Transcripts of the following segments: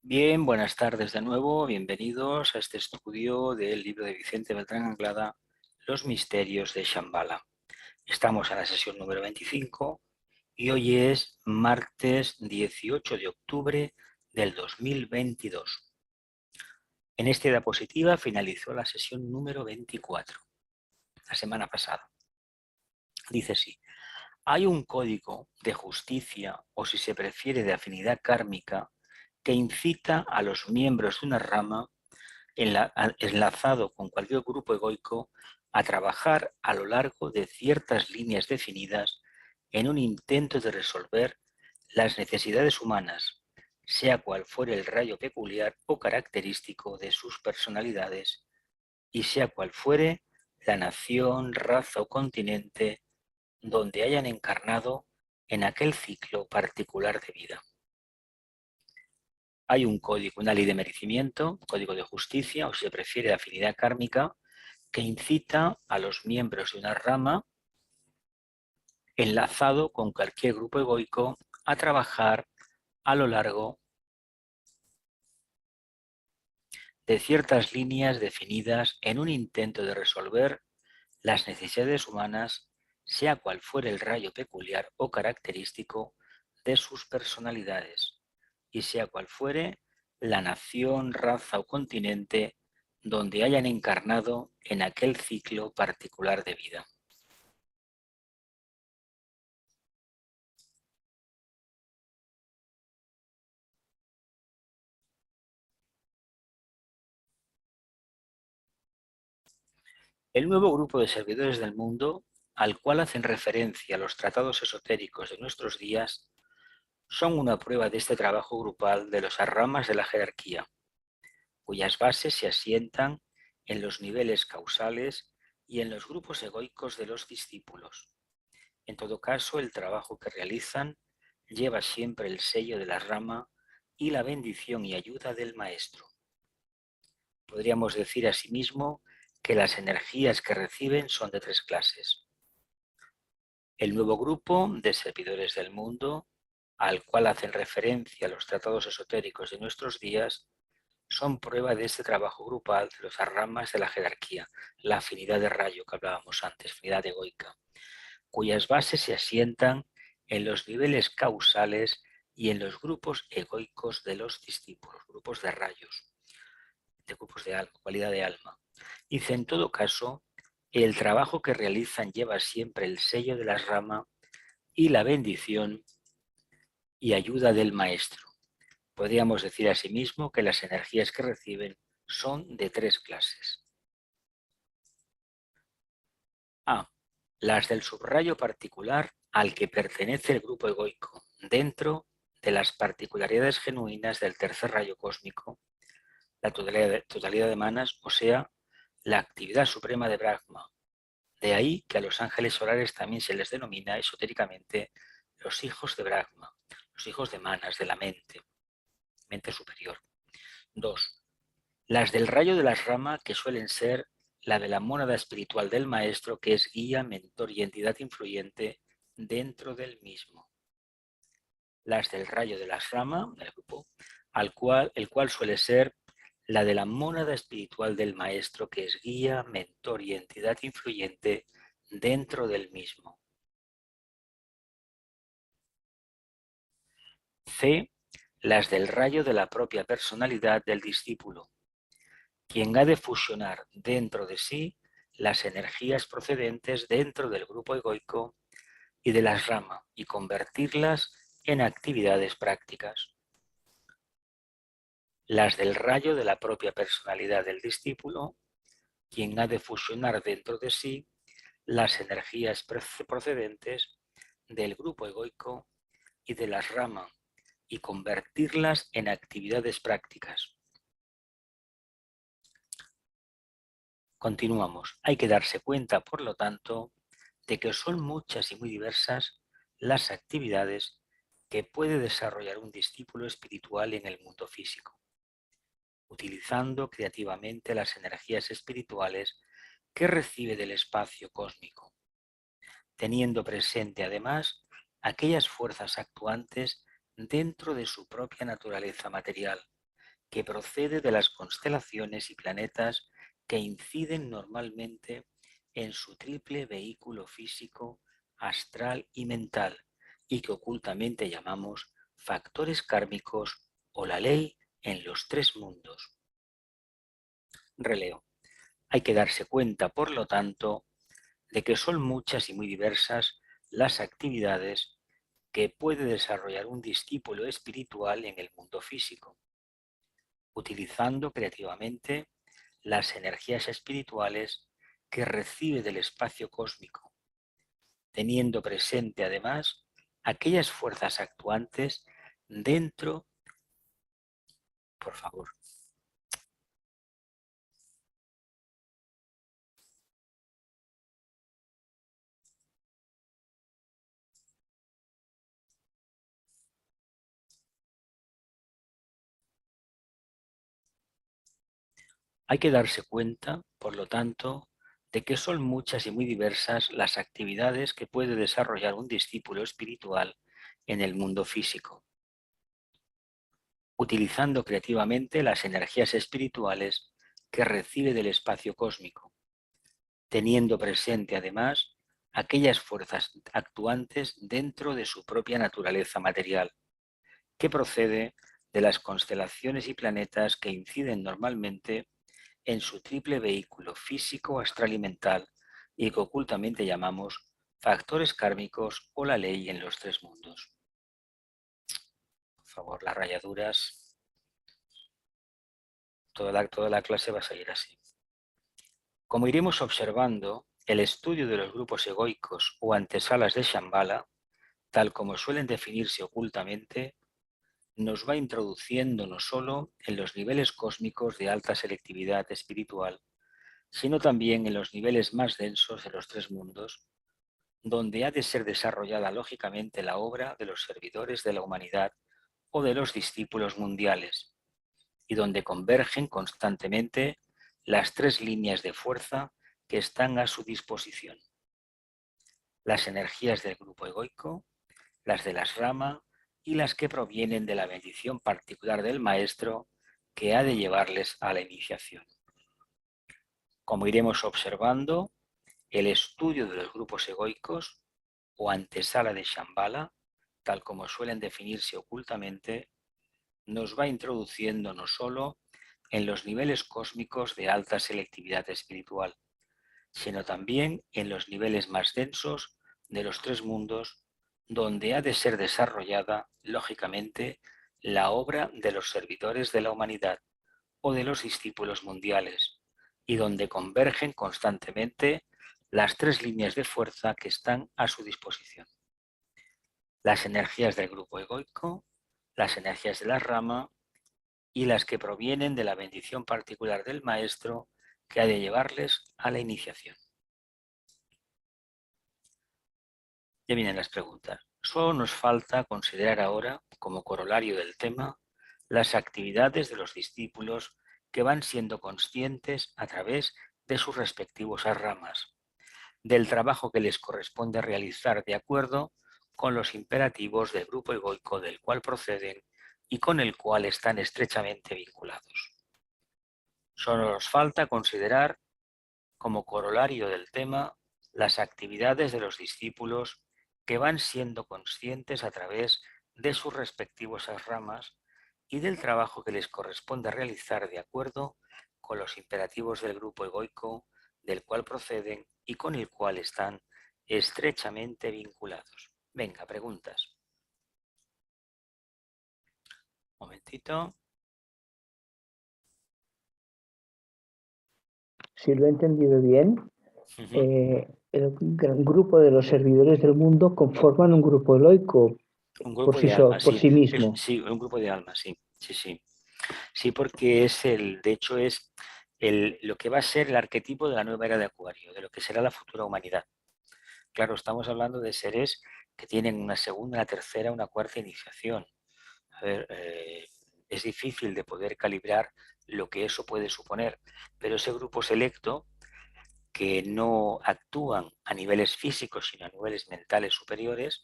Bien, buenas tardes de nuevo, bienvenidos a este estudio del libro de Vicente Beltrán Anglada, Los misterios de Shambhala. Estamos en la sesión número 25 y hoy es martes 18 de octubre del 2022. En esta diapositiva finalizó la sesión número 24, la semana pasada. Dice así: hay un código de justicia, o si se prefiere de afinidad kármica, que incita a los miembros de una rama enlazado con cualquier grupo egoico a trabajar a lo largo de ciertas líneas definidas en un intento de resolver las necesidades humanas, sea cual fuere el rayo peculiar o característico de sus personalidades, y sea cual fuere la nación, raza o continente donde hayan encarnado en aquel ciclo particular de vida. Hay un código, una ley de merecimiento, código de justicia, o si se prefiere de afinidad kármica, que incita a los miembros de una rama enlazado con cualquier grupo egoico a trabajar a lo largo de ciertas líneas definidas en un intento de resolver las necesidades humanas, sea cual fuere el rayo peculiar o característico de sus personalidades, y sea cual fuere la nación, raza o continente donde hayan encarnado en aquel ciclo particular de vida. El nuevo grupo de servidores del mundo, al cual hacen referencia los tratados esotéricos de nuestros días, son una prueba de este trabajo grupal de las ramas de la jerarquía, cuyas bases se asientan en los niveles causales y en los grupos egoicos de los discípulos. En todo caso, el trabajo que realizan lleva siempre el sello de la rama y la bendición y ayuda del maestro. Podríamos decir asimismo que las energías que reciben son de tres clases. El nuevo grupo de servidores del mundo, al cual hacen referencia los tratados esotéricos de nuestros días, son prueba de este trabajo grupal de las ramas de la jerarquía, la afinidad de rayo que hablábamos antes, afinidad egoica, cuyas bases se asientan en los niveles causales y en los grupos egoicos de los discípulos, grupos de rayos, de grupos de alma, cualidad de alma. Dice, en todo caso, el trabajo que realizan lleva siempre el sello de la rama y la bendición y ayuda del maestro. Podríamos decir asimismo que las energías que reciben son de tres clases. A. Las del subrayo particular al que pertenece el grupo egoico, dentro de las particularidades genuinas del tercer rayo cósmico, la totalidad de manas, o sea, la actividad suprema de Brahma. De ahí que a los ángeles solares también se les denomina esotéricamente los hijos de Brahma, los hijos de manas, de la mente superior. 2. Las del rayo de las ramas, que suelen ser la de la mónada espiritual del maestro, que es guía, mentor y entidad influyente dentro del mismo. Las del rayo de las ramas, del grupo, el cual suele ser la de la mónada espiritual del maestro, que es guía, mentor y entidad influyente dentro del mismo. C. Las del rayo de la propia personalidad del discípulo, quien ha de fusionar dentro de sí las energías procedentes dentro del grupo egoico y de las ramas y convertirlas en actividades prácticas. Las del rayo de la propia personalidad del discípulo, quien ha de fusionar dentro de sí las energías procedentes del grupo egoico y de las ramas y convertirlas en actividades prácticas. Continuamos. Hay que darse cuenta, por lo tanto, de que son muchas y muy diversas las actividades que puede desarrollar un discípulo espiritual en el mundo físico, utilizando creativamente las energías espirituales que recibe del espacio cósmico, teniendo presente además aquellas fuerzas actuantes dentro de su propia naturaleza material, que procede de las constelaciones y planetas que inciden normalmente en su triple vehículo físico, astral y mental, y que ocultamente llamamos factores kármicos o la ley en los tres mundos. Releo. Hay que darse cuenta, por lo tanto, de que son muchas y muy diversas las actividades que puede desarrollar un discípulo espiritual en el mundo físico, utilizando creativamente las energías espirituales que recibe del espacio cósmico, teniendo presente además aquellas fuerzas actuantes dentro, por favor. Hay que darse cuenta, por lo tanto, de que son muchas y muy diversas las actividades que puede desarrollar un discípulo espiritual en el mundo físico, utilizando creativamente las energías espirituales que recibe del espacio cósmico, teniendo presente además aquellas fuerzas actuantes dentro de su propia naturaleza material, que procede de las constelaciones y planetas que inciden normalmente en su triple vehículo físico, astral y mental, y que ocultamente llamamos factores kármicos o la ley en los tres mundos. Por favor, las rayaduras, toda la clase va a seguir así. Como iremos observando, el estudio de los grupos egoicos o antesalas de Shambhala, tal como suelen definirse ocultamente, nos va introduciendo no solo en los niveles cósmicos de alta selectividad espiritual, sino también en los niveles más densos de los tres mundos, donde ha de ser desarrollada lógicamente la obra de los servidores de la humanidad o de los discípulos mundiales, y donde convergen constantemente las tres líneas de fuerza que están a su disposición: las energías del grupo egoico, las de las rama y las que provienen de la bendición particular del maestro que ha de llevarles a la iniciación. Como iremos observando, el estudio de los grupos egoicos o antesala de Shambhala, tal como suelen definirse ocultamente, nos va introduciendo no solo en los niveles cósmicos de alta selectividad espiritual, sino también en los niveles más densos de los tres mundos, donde ha de ser desarrollada, lógicamente, la obra de los servidores de la humanidad o de los discípulos mundiales, y donde convergen constantemente las tres líneas de fuerza que están a su disposición: las energías del grupo egoico, las energías de la rama y las que provienen de la bendición particular del maestro que ha de llevarles a la iniciación. Ya vienen las preguntas. Solo nos falta considerar ahora, como corolario del tema, las actividades de los discípulos que van siendo conscientes a través de sus respectivos ramas, del trabajo que les corresponde realizar de acuerdo con los imperativos del grupo egoico del cual proceden y con el cual están estrechamente vinculados. Solo nos falta considerar, como corolario del tema, las actividades de los discípulos que van siendo conscientes a través de sus respectivas ramas y del trabajo que les corresponde realizar de acuerdo con los imperativos del grupo egoico del cual proceden y con el cual están estrechamente vinculados. Venga, preguntas. Un momentito. Si lo he entendido bien, el gran grupo de los servidores del mundo conforman un grupo egoico Un grupo de almas, por sí mismo. sí, un grupo de almas, sí, sí, sí. Sí, porque de hecho es lo que va a ser el arquetipo de la nueva era de Acuario, de lo que será la futura humanidad. Claro, estamos hablando de seres que tienen una segunda, una tercera, una cuarta iniciación. A ver, es difícil de poder calibrar lo que eso puede suponer, pero ese grupo selecto, que no actúan a niveles físicos, sino a niveles mentales superiores,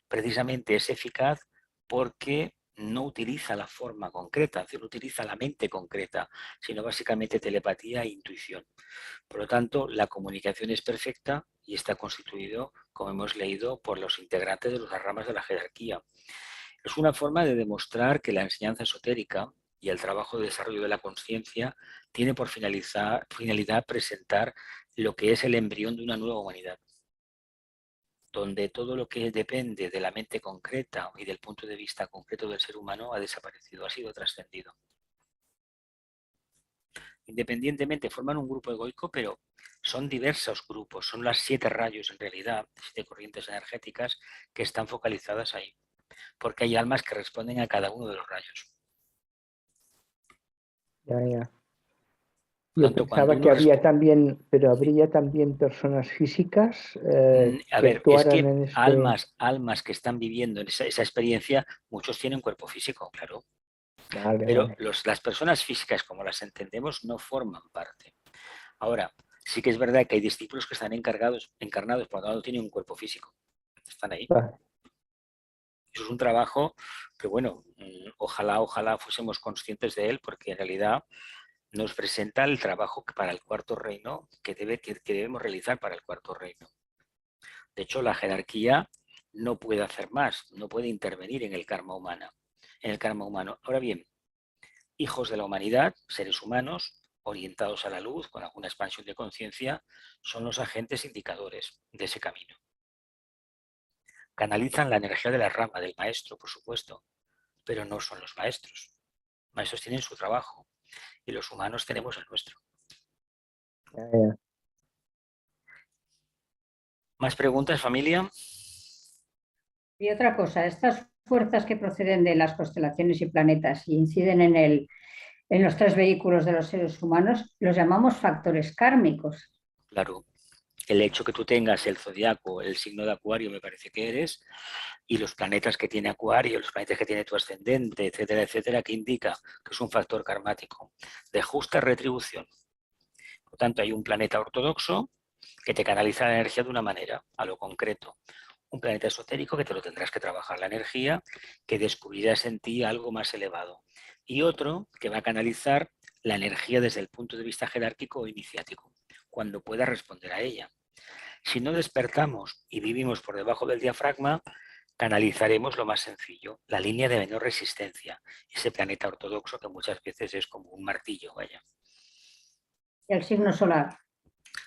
precisamente es eficaz porque no utiliza la forma concreta, es decir, no utiliza la mente concreta, sino básicamente telepatía e intuición. Por lo tanto, la comunicación es perfecta y está constituido, como hemos leído, por los integrantes de las ramas de la jerarquía. Es una forma de demostrar que la enseñanza esotérica y el trabajo de desarrollo de la conciencia tiene por finalidad presentar lo que es el embrión de una nueva humanidad, donde todo lo que depende de la mente concreta y del punto de vista concreto del ser humano ha desaparecido, ha sido trascendido. Independientemente forman un grupo egoico, pero son diversos grupos, son las 7 rayos en realidad, 7 corrientes energéticas que están focalizadas ahí, porque hay almas que responden a cada uno de los rayos. Ya. Por Yo tanto, cuando pensaba uno que había también, pero habría también personas físicas a que ver, es actuaran que en este... almas que están viviendo en esa experiencia, muchos tienen cuerpo físico, claro, Vale, pero vale. las personas físicas como las entendemos no forman parte. Ahora, sí que es verdad que hay discípulos que están encarnados, por lo tanto tienen un cuerpo físico, están ahí. Vale. Eso es un trabajo que, bueno, ojalá fuésemos conscientes de él, porque en realidad nos presenta el trabajo para el cuarto reino que debemos realizar para el cuarto reino. De hecho, la jerarquía no puede hacer más, no puede intervenir en el karma humano. Ahora bien, hijos de la humanidad, seres humanos, orientados a la luz, con alguna expansión de conciencia, son los agentes indicadores de ese camino. Canalizan la energía de la rama, del maestro, por supuesto, pero no son los maestros. Los maestros tienen su trabajo y los humanos tenemos el nuestro. Ya. ¿Más preguntas, familia? Y otra cosa, estas fuerzas que proceden de las constelaciones y planetas y inciden en los 3 vehículos de los seres humanos, los llamamos factores kármicos. Claro. El hecho que tú tengas el zodiaco, el signo de Acuario, me parece que eres, y los planetas que tiene Acuario, los planetas que tiene tu ascendente, etcétera, etcétera, que indica que es un factor karmático de justa retribución. Por lo tanto, hay un planeta ortodoxo que te canaliza la energía de una manera, a lo concreto. Un planeta esotérico que te lo tendrás que trabajar la energía, que descubrirás en ti algo más elevado. Y otro que va a canalizar la energía desde el punto de vista jerárquico o iniciático, cuando pueda responder a ella. Si no despertamos y vivimos por debajo del diafragma, canalizaremos lo más sencillo, la línea de menor resistencia, ese planeta ortodoxo que muchas veces es como un martillo, vaya. Y el signo solar.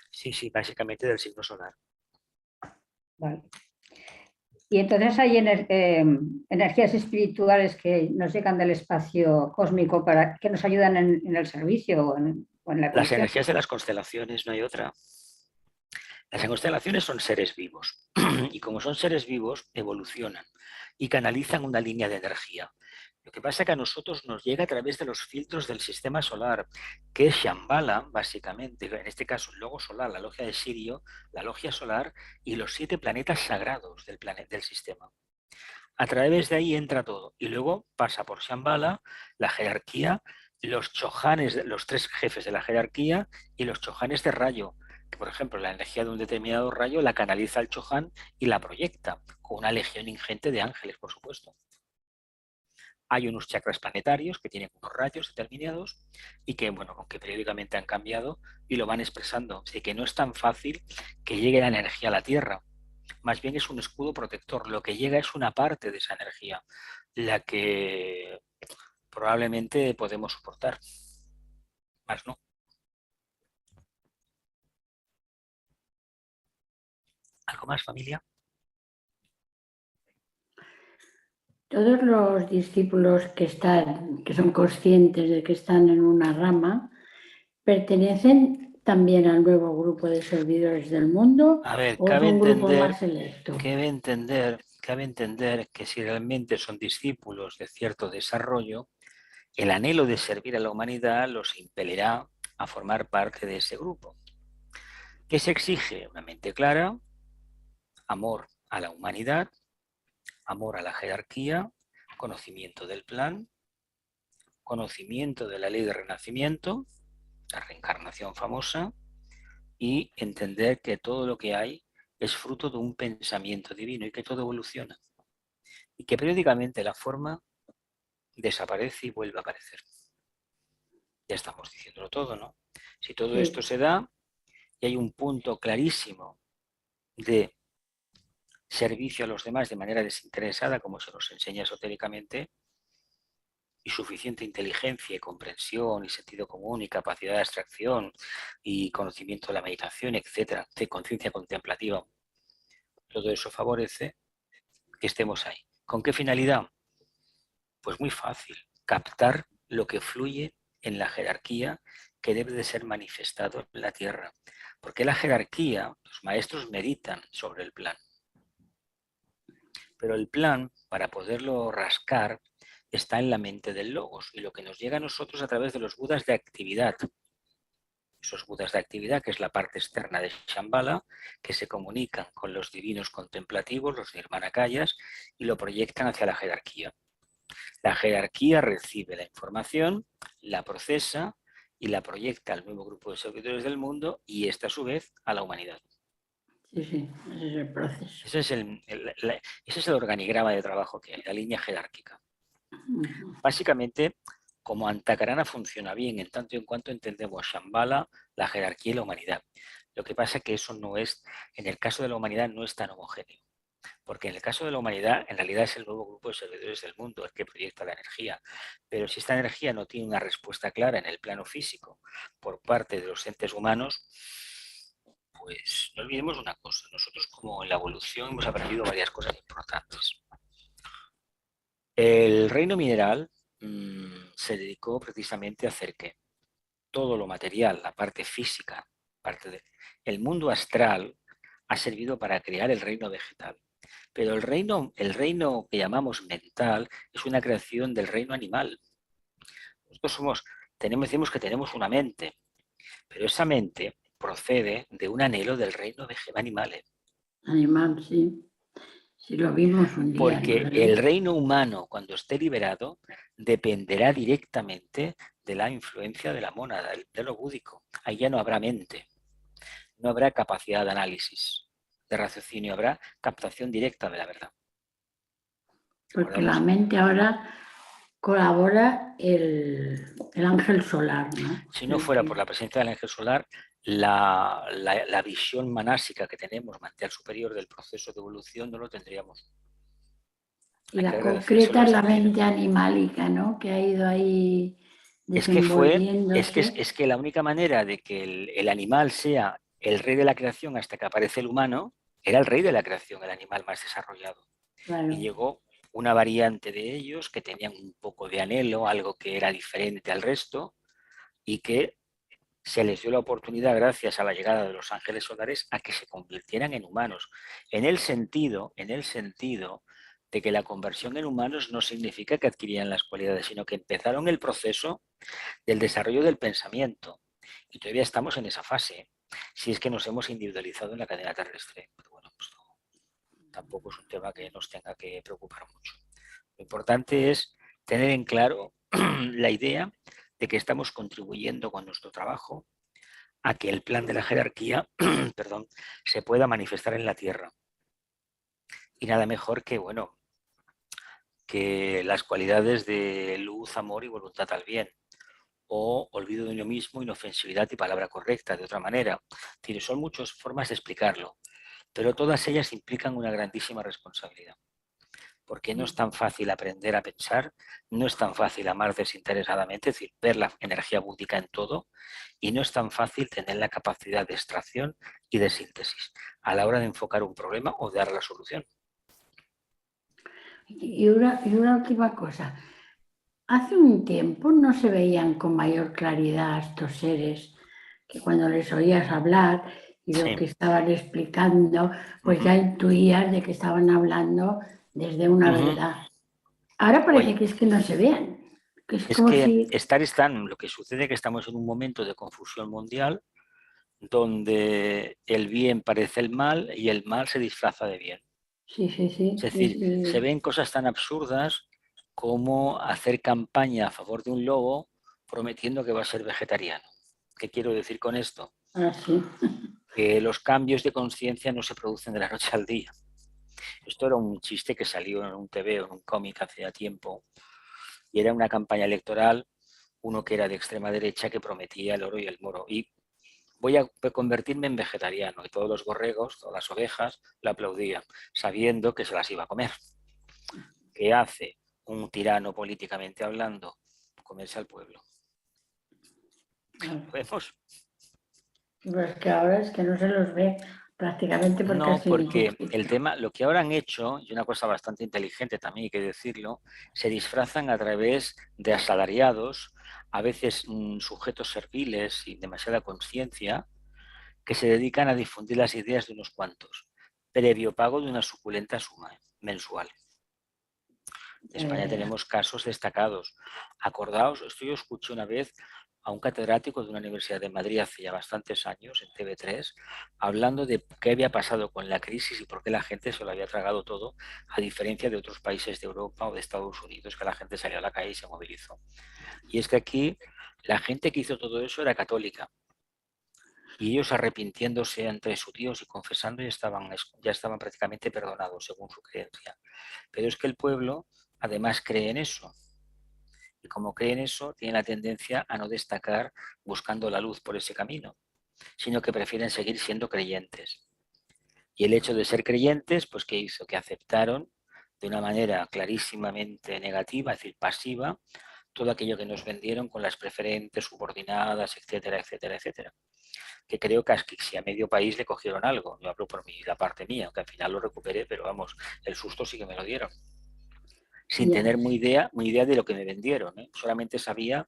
Sí, básicamente del signo solar. Vale. Y entonces hay energías espirituales que nos llegan del espacio cósmico para que nos ayudan en el servicio o en la Las evolución. energías de las constelaciones, no hay otra. Las constelaciones son seres vivos y como son seres vivos, evolucionan y canalizan una línea de energía. Lo que pasa es que a nosotros nos llega a través de los filtros del sistema solar, que es Shambhala, básicamente, en este caso el logo solar, la logia de Sirio, la logia solar y los 7 planetas sagrados del sistema. A través de ahí entra todo y luego pasa por Shambhala, la jerarquía, los chojanes, los 3 jefes de la jerarquía y los chojanes de rayo, que por ejemplo la energía de un determinado rayo la canaliza el choján y la proyecta, con una legión ingente de ángeles, por supuesto. Hay unos chakras planetarios que tienen unos rayos determinados y que, bueno, que periódicamente han cambiado y lo van expresando. Así que no es tan fácil que llegue la energía a la Tierra. Más bien es un escudo protector. Lo que llega es una parte de esa energía, la que probablemente podemos soportar. Más no. ¿Algo más, familia? Todos los discípulos que son conscientes de que están en una rama, pertenecen también al nuevo grupo de servidores del mundo. A ver, ¿O es un grupo más selecto? cabe entender que si realmente son discípulos de cierto desarrollo, el anhelo de servir a la humanidad los impelirá a formar parte de ese grupo. ¿Qué se exige? Una mente clara, amor a la humanidad, amor a la jerarquía, conocimiento del plan, conocimiento de la ley de renacimiento, la reencarnación famosa, y entender que todo lo que hay es fruto de un pensamiento divino y que todo evoluciona. Y que periódicamente la forma desaparece y vuelve a aparecer. Ya estamos diciéndolo todo, ¿no? Si todo Sí. esto se da y hay un punto clarísimo de servicio a los demás de manera desinteresada, como se nos enseña esotéricamente, y suficiente inteligencia y comprensión y sentido común y capacidad de abstracción y conocimiento de la meditación, etcétera, de conciencia contemplativa, todo eso favorece que estemos ahí. ¿Con qué finalidad? Pues muy fácil, captar lo que fluye en la jerarquía que debe de ser manifestado en la tierra. Porque la jerarquía, los maestros meditan sobre el plan. Pero el plan, para poderlo rascar, está en la mente del logos y lo que nos llega a nosotros a través de los budas de actividad. Esos budas de actividad, que es la parte externa de Shambhala, que se comunican con los divinos contemplativos, los nirmanakayas, y lo proyectan hacia la jerarquía. La jerarquía recibe la información, la procesa y la proyecta al nuevo grupo de servidores del mundo y esta a su vez a la humanidad. Sí, sí, ese es el proceso. Ese es el organigrama de trabajo que hay, la línea jerárquica. Básicamente, como Antakarana funciona bien en tanto y en cuanto entendemos Shambhala, la jerarquía y la humanidad. Lo que pasa es que eso no es, en el caso de la humanidad no es tan homogéneo. Porque en el caso de la humanidad, en realidad es el nuevo grupo de servidores del mundo el que proyecta la energía. Pero si esta energía no tiene una respuesta clara en el plano físico por parte de los entes humanos, pues no olvidemos una cosa. Nosotros como en la evolución hemos aprendido varias cosas importantes. El reino mineral se dedicó precisamente a hacer que todo lo material, la parte física, el mundo astral ha servido para crear el reino vegetal. Pero el reino que llamamos mental es una creación del reino animal. Nosotros decimos que tenemos una mente, pero esa mente procede de un anhelo del reino animal. Animal, sí. Sí, lo vimos un día. Porque el reino humano, cuando esté liberado, dependerá directamente de la influencia de la mónada, de lo búdico. Ahí ya no habrá mente, no habrá capacidad de análisis, de raciocinio, habrá captación directa de la verdad. Porque la mente ahora colabora el ángel solar, ¿no? Si no fuera por la presencia del ángel solar, la visión manásica que tenemos material superior del proceso de evolución no lo tendríamos. Y la concreta es la mente animálica, ¿no? Que ha ido ahí desenvolviéndose. Es que la única manera de que el animal sea el rey de la creación hasta que aparece el humano, era el rey de la creación, el animal más desarrollado. Claro. Y llegó una variante de ellos que tenían un poco de anhelo, algo que era diferente al resto, y que se les dio la oportunidad, gracias a la llegada de los ángeles solares, a que se convirtieran en humanos. En el sentido de que la conversión en humanos no significa que adquirían las cualidades, sino que empezaron el proceso del desarrollo del pensamiento. Y todavía estamos en esa fase, si es que nos hemos individualizado en la cadena terrestre. Pero bueno, pues tampoco es un tema que nos tenga que preocupar mucho. Lo importante es tener en claro la idea de que estamos contribuyendo con nuestro trabajo a que el plan de la jerarquía se pueda manifestar en la Tierra. Y nada mejor que, bueno, que las cualidades de luz, amor y voluntad al bien, o olvido de uno mismo, inofensividad y palabra correcta, de otra manera. Son muchas formas de explicarlo, pero todas ellas implican una grandísima responsabilidad. Porque no es tan fácil aprender a pensar, no es tan fácil amar desinteresadamente, es decir, ver la energía búdica en todo, y no es tan fácil tener la capacidad de extracción y de síntesis a la hora de enfocar un problema o de dar la solución. Y una última cosa. Hace un tiempo no se veían con mayor claridad estos seres que cuando les oías hablar y lo que estaban explicando, pues ya intuías de que estaban hablando desde una verdad. Ahora parece que es que no se vean. Lo que sucede es que estamos en un momento de confusión mundial donde el bien parece el mal y el mal se disfraza de bien. Sí. Es decir, se ven cosas tan absurdas como hacer campaña a favor de un lobo prometiendo que va a ser vegetariano. ¿Qué quiero decir con esto? Sí. Que los cambios de conciencia no se producen de la noche al día. Esto era un chiste que salió en un TV o en un cómic hace tiempo Y era una campaña electoral, uno que era de extrema derecha que prometía el oro y el moro. Y voy a convertirme en vegetariano. Y todos los borregos, todas las ovejas, lo aplaudían, sabiendo que se las iba a comer. ¿Qué hace un tirano políticamente hablando? Comerse al pueblo. ¿Lo vemos? Pues que ahora es que no se los ve prácticamente por No, casi porque ningún sitio. el tema, lo que ahora han hecho, y una cosa bastante inteligente también hay que decirlo, se disfrazan a través de asalariados, a veces sujetos serviles sin demasiada conciencia, que se dedican a difundir las ideas de unos cuantos, previo pago de una suculenta suma mensual. En España tenemos casos destacados. Acordaos, esto yo escuché una vez a un catedrático de una universidad de Madrid hace ya bastantes años, en TV3, hablando de qué había pasado con la crisis y por qué la gente se lo había tragado todo, a diferencia de otros países de Europa o de Estados Unidos, que la gente salió a la calle y se movilizó. Y es que aquí la gente que hizo todo eso era católica. Y ellos arrepintiéndose entre sus Dios y confesando ya estaban prácticamente perdonados según su creencia. Pero es que el pueblo además cree en eso. Y como cree en eso, tiene la tendencia a no destacar buscando la luz por ese camino, sino que prefieren seguir siendo creyentes. Y el hecho de ser creyentes, pues ¿qué hizo? Que aceptaron de una manera clarísimamente negativa, es decir, pasiva, todo aquello que nos vendieron con las preferentes, subordinadas, etcétera, etcétera, etcétera. Que creo que si a medio país le cogieron algo. Yo hablo por la parte mía, aunque al final lo recuperé, pero vamos, el susto sí que me lo dieron. Sin tener muy idea de lo que me vendieron. Solamente sabía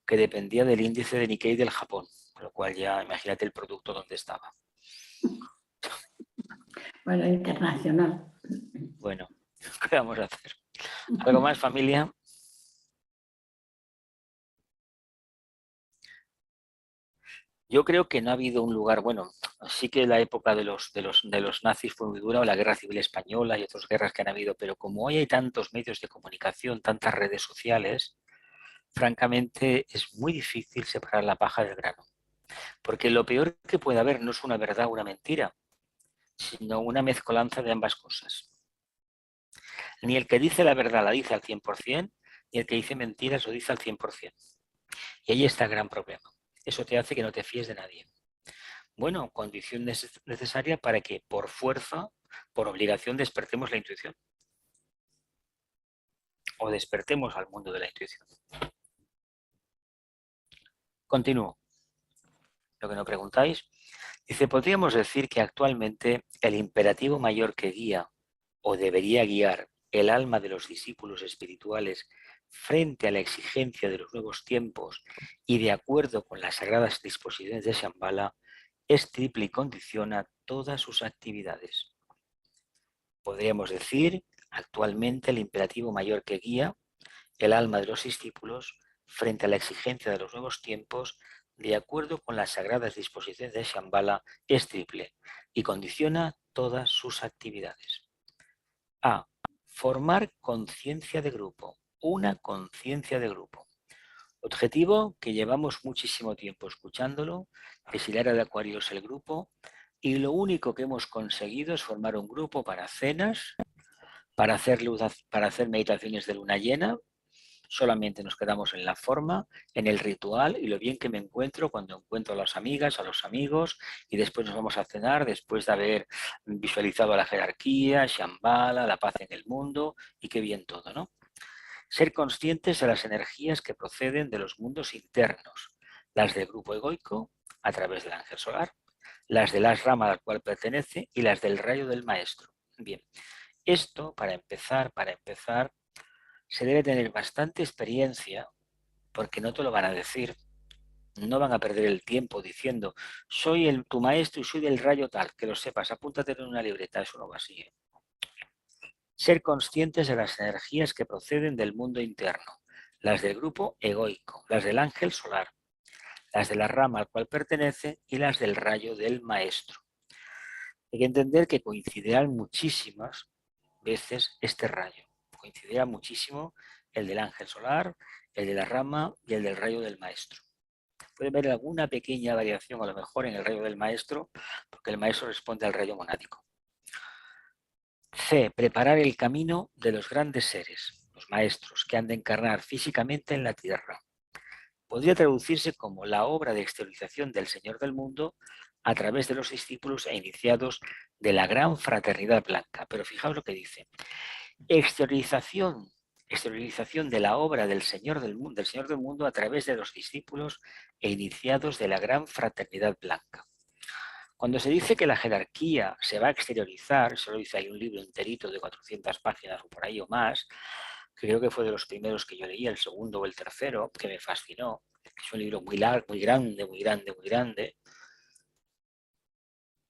que dependía del índice de Nikkei del Japón, con lo cual ya imagínate el producto donde estaba. Bueno, internacional. Bueno, ¿qué vamos a hacer? ¿Algo más, familia? Yo creo que no ha habido un lugar, bueno, sí que la época de los nazis fue muy dura, o la Guerra Civil Española y otras guerras que han habido, pero como hoy hay tantos medios de comunicación, tantas redes sociales, francamente es muy difícil separar la paja del grano. Porque lo peor que puede haber no es una verdad o una mentira, sino una mezcolanza de ambas cosas. Ni el que dice la verdad la dice al 100%, ni el que dice mentiras lo dice al 100%. Y ahí está el gran problema. Eso te hace que no te fíes de nadie. Bueno, condición necesaria para que por fuerza, por obligación, despertemos la intuición. O despertemos al mundo de la intuición. Continúo. Lo que no preguntáis. Dice, podríamos decir que actualmente el imperativo mayor que guía o debería guiar el alma de los discípulos espirituales frente a la exigencia de los nuevos tiempos y de acuerdo con las sagradas disposiciones de Shambhala, es triple y condiciona todas sus actividades. Podríamos decir, actualmente el imperativo mayor que guía el alma de los discípulos frente a la exigencia de los nuevos tiempos, de acuerdo con las sagradas disposiciones de Shambhala, es triple y condiciona todas sus actividades. A. Formar conciencia de grupo, una conciencia de grupo. Objetivo que llevamos muchísimo tiempo escuchándolo, que si la era de Acuario es el grupo, y lo único que hemos conseguido es formar un grupo para cenas, para hacer meditaciones de luna llena. Solamente nos quedamos en la forma, en el ritual y lo bien que me encuentro cuando encuentro a las amigas, a los amigos y después nos vamos a cenar después de haber visualizado la jerarquía, Shambhala, la paz en el mundo y qué bien todo, ¿no? Ser conscientes de las energías que proceden de los mundos internos, las del grupo egoico a través del ángel solar, las de la rama al cual pertenece y las del rayo del maestro. Bien, esto para empezar, se debe tener bastante experiencia porque no te lo van a decir, no van a perder el tiempo diciendo soy tu maestro y soy del rayo tal, que lo sepas, apúntate en una libreta, eso no va así. Ser conscientes de las energías que proceden del mundo interno, las del grupo egoico, las del ángel solar, las de la rama al cual pertenece y las del rayo del maestro. Hay que entender que coincidirán muchísimas veces este rayo, coincidirá muchísimo el del ángel solar, el de la rama y el del rayo del maestro. Puede haber alguna pequeña variación a lo mejor en el rayo del maestro, porque el maestro responde al rayo monádico. C. Preparar el camino de los grandes seres. los maestros, que han de encarnar físicamente en la tierra. Podría traducirse como la obra de exteriorización del Señor del mundo a través de los discípulos e iniciados de la gran fraternidad blanca. Pero fijaos lo que dice. Exteriorización de la obra del Señor del mundo a través de los discípulos e iniciados de la gran fraternidad blanca. Cuando se dice que la jerarquía se va a exteriorizar, solo dice hay un libro enterito de 400 páginas o por ahí o más, que creo que fue de los primeros que yo leí, el segundo o el tercero, que me fascinó. Es un libro muy largo, muy grande, muy grande, muy grande,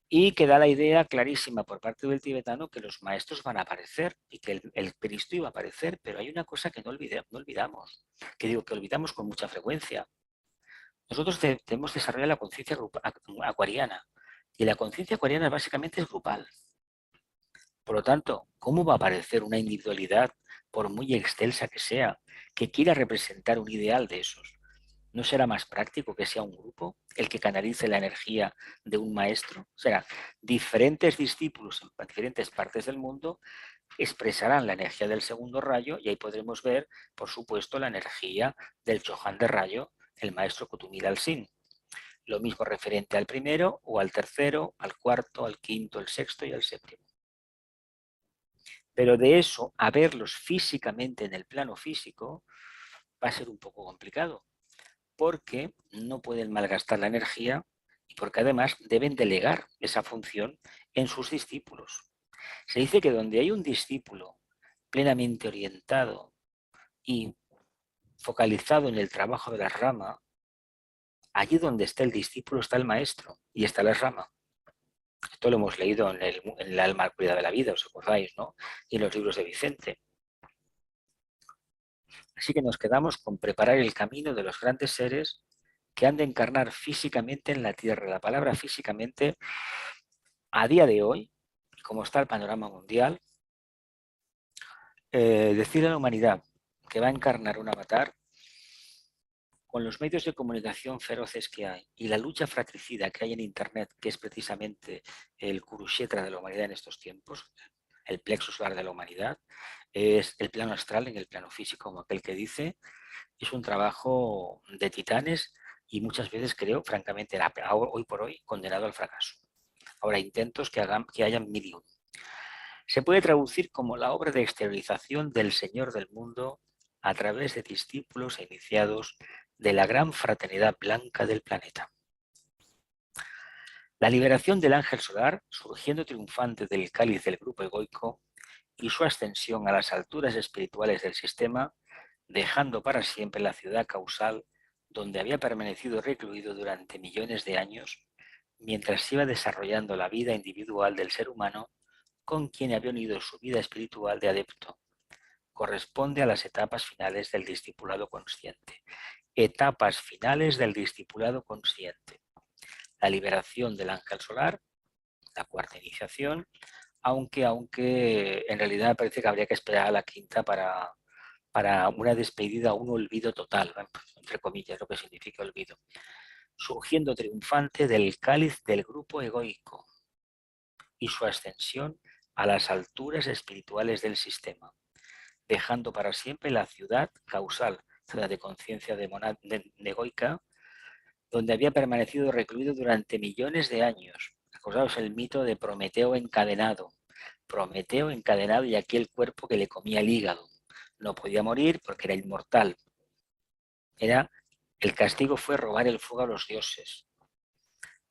y que da la idea clarísima por parte del tibetano que los maestros van a aparecer y que el Cristo iba a aparecer, pero hay una cosa que no olvidamos, que olvidamos con mucha frecuencia. Nosotros debemos desarrollar la conciencia acuariana, y la conciencia acuariana básicamente es grupal. Por lo tanto, ¿cómo va a aparecer una individualidad, por muy extensa que sea, que quiera representar un ideal de esos? ¿No será más práctico que sea un grupo el que canalice la energía de un maestro? O sea, diferentes discípulos en diferentes partes del mundo expresarán la energía del segundo rayo y ahí podremos ver, por supuesto, la energía del Chohan de rayo, el maestro Kuthumi Dalsin. Lo mismo referente al primero o al tercero, al cuarto, al quinto, al sexto y al séptimo. Pero de eso a verlos físicamente en el plano físico va a ser un poco complicado, porque no pueden malgastar la energía y porque además deben delegar esa función en sus discípulos. Se dice que donde hay un discípulo plenamente orientado y focalizado en el trabajo de la rama, allí donde está el discípulo está el maestro y está la rama. Esto lo hemos leído en el alma al cuidado de la vida, os acordáis, ¿no? Y en los libros de Vicente. Así que nos quedamos con preparar el camino de los grandes seres que han de encarnar físicamente en la Tierra. La palabra físicamente, a día de hoy, como está el panorama mundial, decirle a la humanidad que va a encarnar un avatar con los medios de comunicación feroces que hay y la lucha fratricida que hay en Internet, que es precisamente el Kurukshetra de la humanidad en estos tiempos, el plexo solar de la humanidad, es el plano astral en el plano físico, como aquel que dice, es un trabajo de titanes y muchas veces creo, francamente, hoy por hoy, condenado al fracaso. Ahora, intentos que hayan 1000. Se puede traducir como la obra de exteriorización del Señor del mundo a través de discípulos e iniciados de la gran fraternidad blanca del planeta. La liberación del ángel solar, surgiendo triunfante del cáliz del grupo egoico, y su ascensión a las alturas espirituales del sistema, dejando para siempre la ciudad causal donde había permanecido recluido durante millones de años, mientras iba desarrollando la vida individual del ser humano con quien había unido su vida espiritual de adepto. Corresponde a las etapas finales del discipulado consciente. Etapas finales del discipulado consciente. La liberación del ángel solar, la cuarta iniciación, aunque en realidad parece que habría que esperar a la quinta para una despedida, un olvido total, entre comillas, lo que significa olvido. Surgiendo triunfante del cáliz del grupo egoico y su ascensión a las alturas espirituales del sistema, dejando para siempre la ciudad causal, ciudad de conciencia egoica, donde había permanecido recluido durante millones de años. Acordaos el mito de Prometeo encadenado. Prometeo encadenado y aquel cuerpo que le comía el hígado. No podía morir porque era inmortal. El castigo fue robar el fuego a los dioses.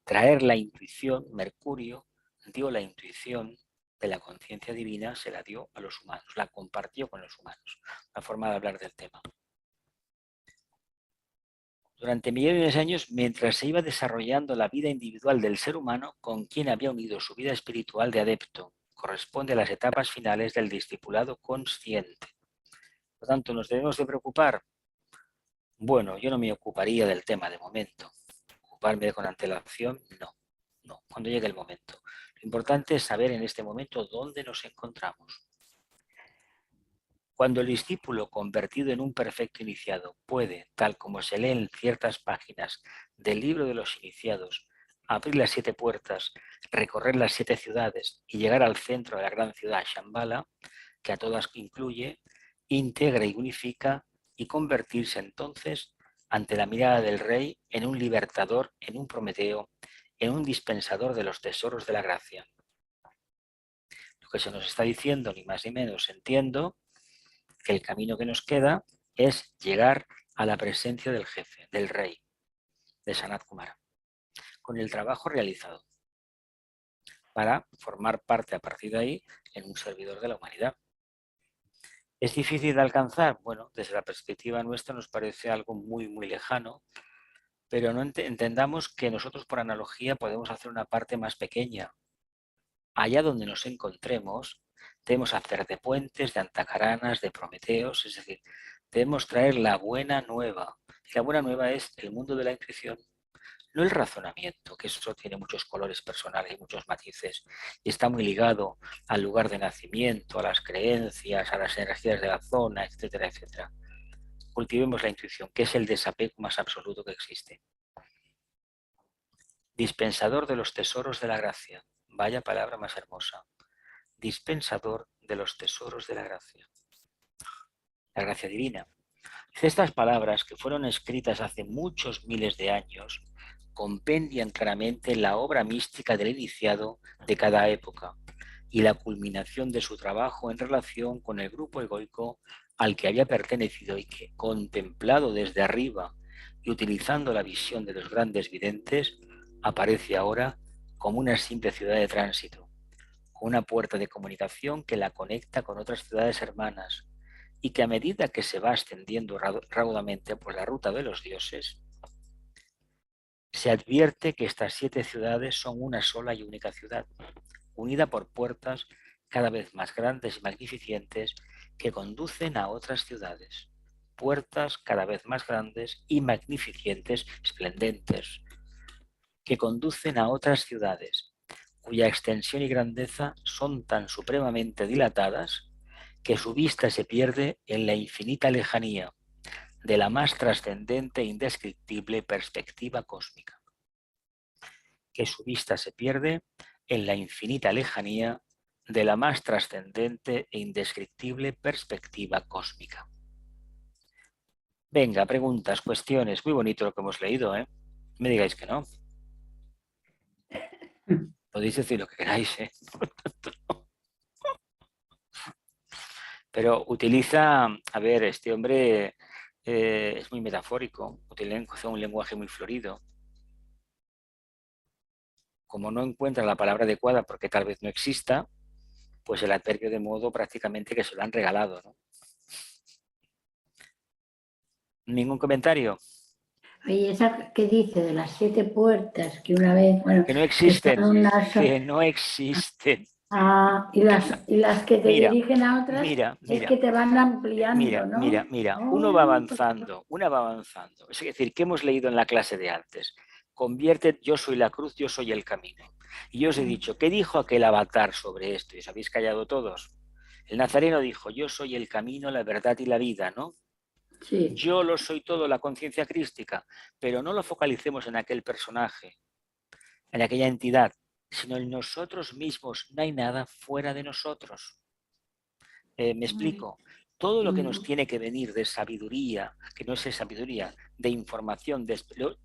Traer la intuición, Mercurio dio la intuición de la conciencia divina, se la dio a los humanos, la compartió con los humanos. Una forma de hablar del tema. Durante millones de años, mientras se iba desarrollando la vida individual del ser humano con quien había unido su vida espiritual de adepto, corresponde a las etapas finales del discipulado consciente. Por lo tanto, ¿nos debemos de preocupar? Bueno, yo no me ocuparía del tema de momento. ¿Ocuparme con antelación? No, cuando llegue el momento. Lo importante es saber en este momento dónde nos encontramos. Cuando el discípulo convertido en un perfecto iniciado puede, tal como se lee en ciertas páginas del libro de los iniciados, abrir las 7 puertas, recorrer las 7 ciudades y llegar al centro de la gran ciudad, Shambhala, que a todas incluye, integra y unifica y convertirse entonces ante la mirada del Rey en un libertador, en un Prometeo, en un dispensador de los tesoros de la gracia. Lo que se nos está diciendo, ni más ni menos, entiendo que el camino que nos queda es llegar a la presencia del jefe, del Rey, de Sanat Kumara, con el trabajo realizado, para formar parte a partir de ahí en un servidor de la humanidad. ¿Es difícil de alcanzar? Bueno, desde la perspectiva nuestra nos parece algo muy, muy lejano, pero no entendamos que nosotros por analogía podemos hacer una parte más pequeña. Allá donde nos encontremos, debemos hacer de puentes, de antacaranas, de prometeos, es decir, debemos traer la buena nueva. Y la buena nueva es el mundo de la intuición, no el razonamiento, que eso tiene muchos colores personales y muchos matices, y está muy ligado al lugar de nacimiento, a las creencias, a las energías de la zona, etcétera, etcétera. Cultivemos la intuición, que es el desapego más absoluto que existe. Dispensador de los tesoros de la gracia. Vaya palabra más hermosa. Dispensador de los tesoros de la gracia. La gracia divina. Estas palabras, que fueron escritas hace muchos miles de años, compendian claramente la obra mística del iniciado de cada época y la culminación de su trabajo en relación con el grupo egoico al que había pertenecido y que, contemplado desde arriba y utilizando la visión de los grandes videntes, aparece ahora como una simple ciudad de tránsito, con una puerta de comunicación que la conecta con otras ciudades hermanas y que a medida que se va extendiendo raudamente por la ruta de los dioses, se advierte que estas 7 ciudades son una sola y única ciudad, unida por puertas cada vez más grandes y magnificentes que conducen a otras ciudades. Puertas cada vez más grandes y magnificentes, esplendentes, que conducen a otras ciudades, cuya extensión y grandeza son tan supremamente dilatadas que su vista se pierde en la infinita lejanía de la más trascendente e indescriptible perspectiva cósmica. Que su vista se pierde en la infinita lejanía de la más trascendente e indescriptible perspectiva cósmica. Venga, preguntas, cuestiones. Muy bonito lo que hemos leído, ¿eh? No me digáis que no. Podéis decir lo que queráis, ¿eh? Pero utiliza, a ver, este hombre es muy metafórico, utiliza un lenguaje muy florido. Como no encuentra la palabra adecuada porque tal vez no exista, pues el adverbio de modo prácticamente que se lo han regalado, ¿no? ¿Ningún comentario? Oye, esa que dice de las 7 puertas que una vez, bueno, Que no existen, unas... que no existen. y las que te dirigen a otras es que te van ampliando, ¿no? Mira, uno va avanzando, una va avanzando. Es decir, ¿qué hemos leído en la clase de antes? Convierte, yo soy la cruz, yo soy el camino. Y yo os he dicho, ¿qué dijo aquel avatar sobre esto? Y os habéis callado todos. El nazareno dijo, yo soy el camino, la verdad y la vida, ¿no? Sí. Yo lo soy todo, la conciencia crística, pero no lo focalicemos en aquel personaje, en aquella entidad, sino en nosotros mismos. No hay nada fuera de nosotros. Me explico. Todo lo que nos tiene que venir de sabiduría, que no es sabiduría, de información,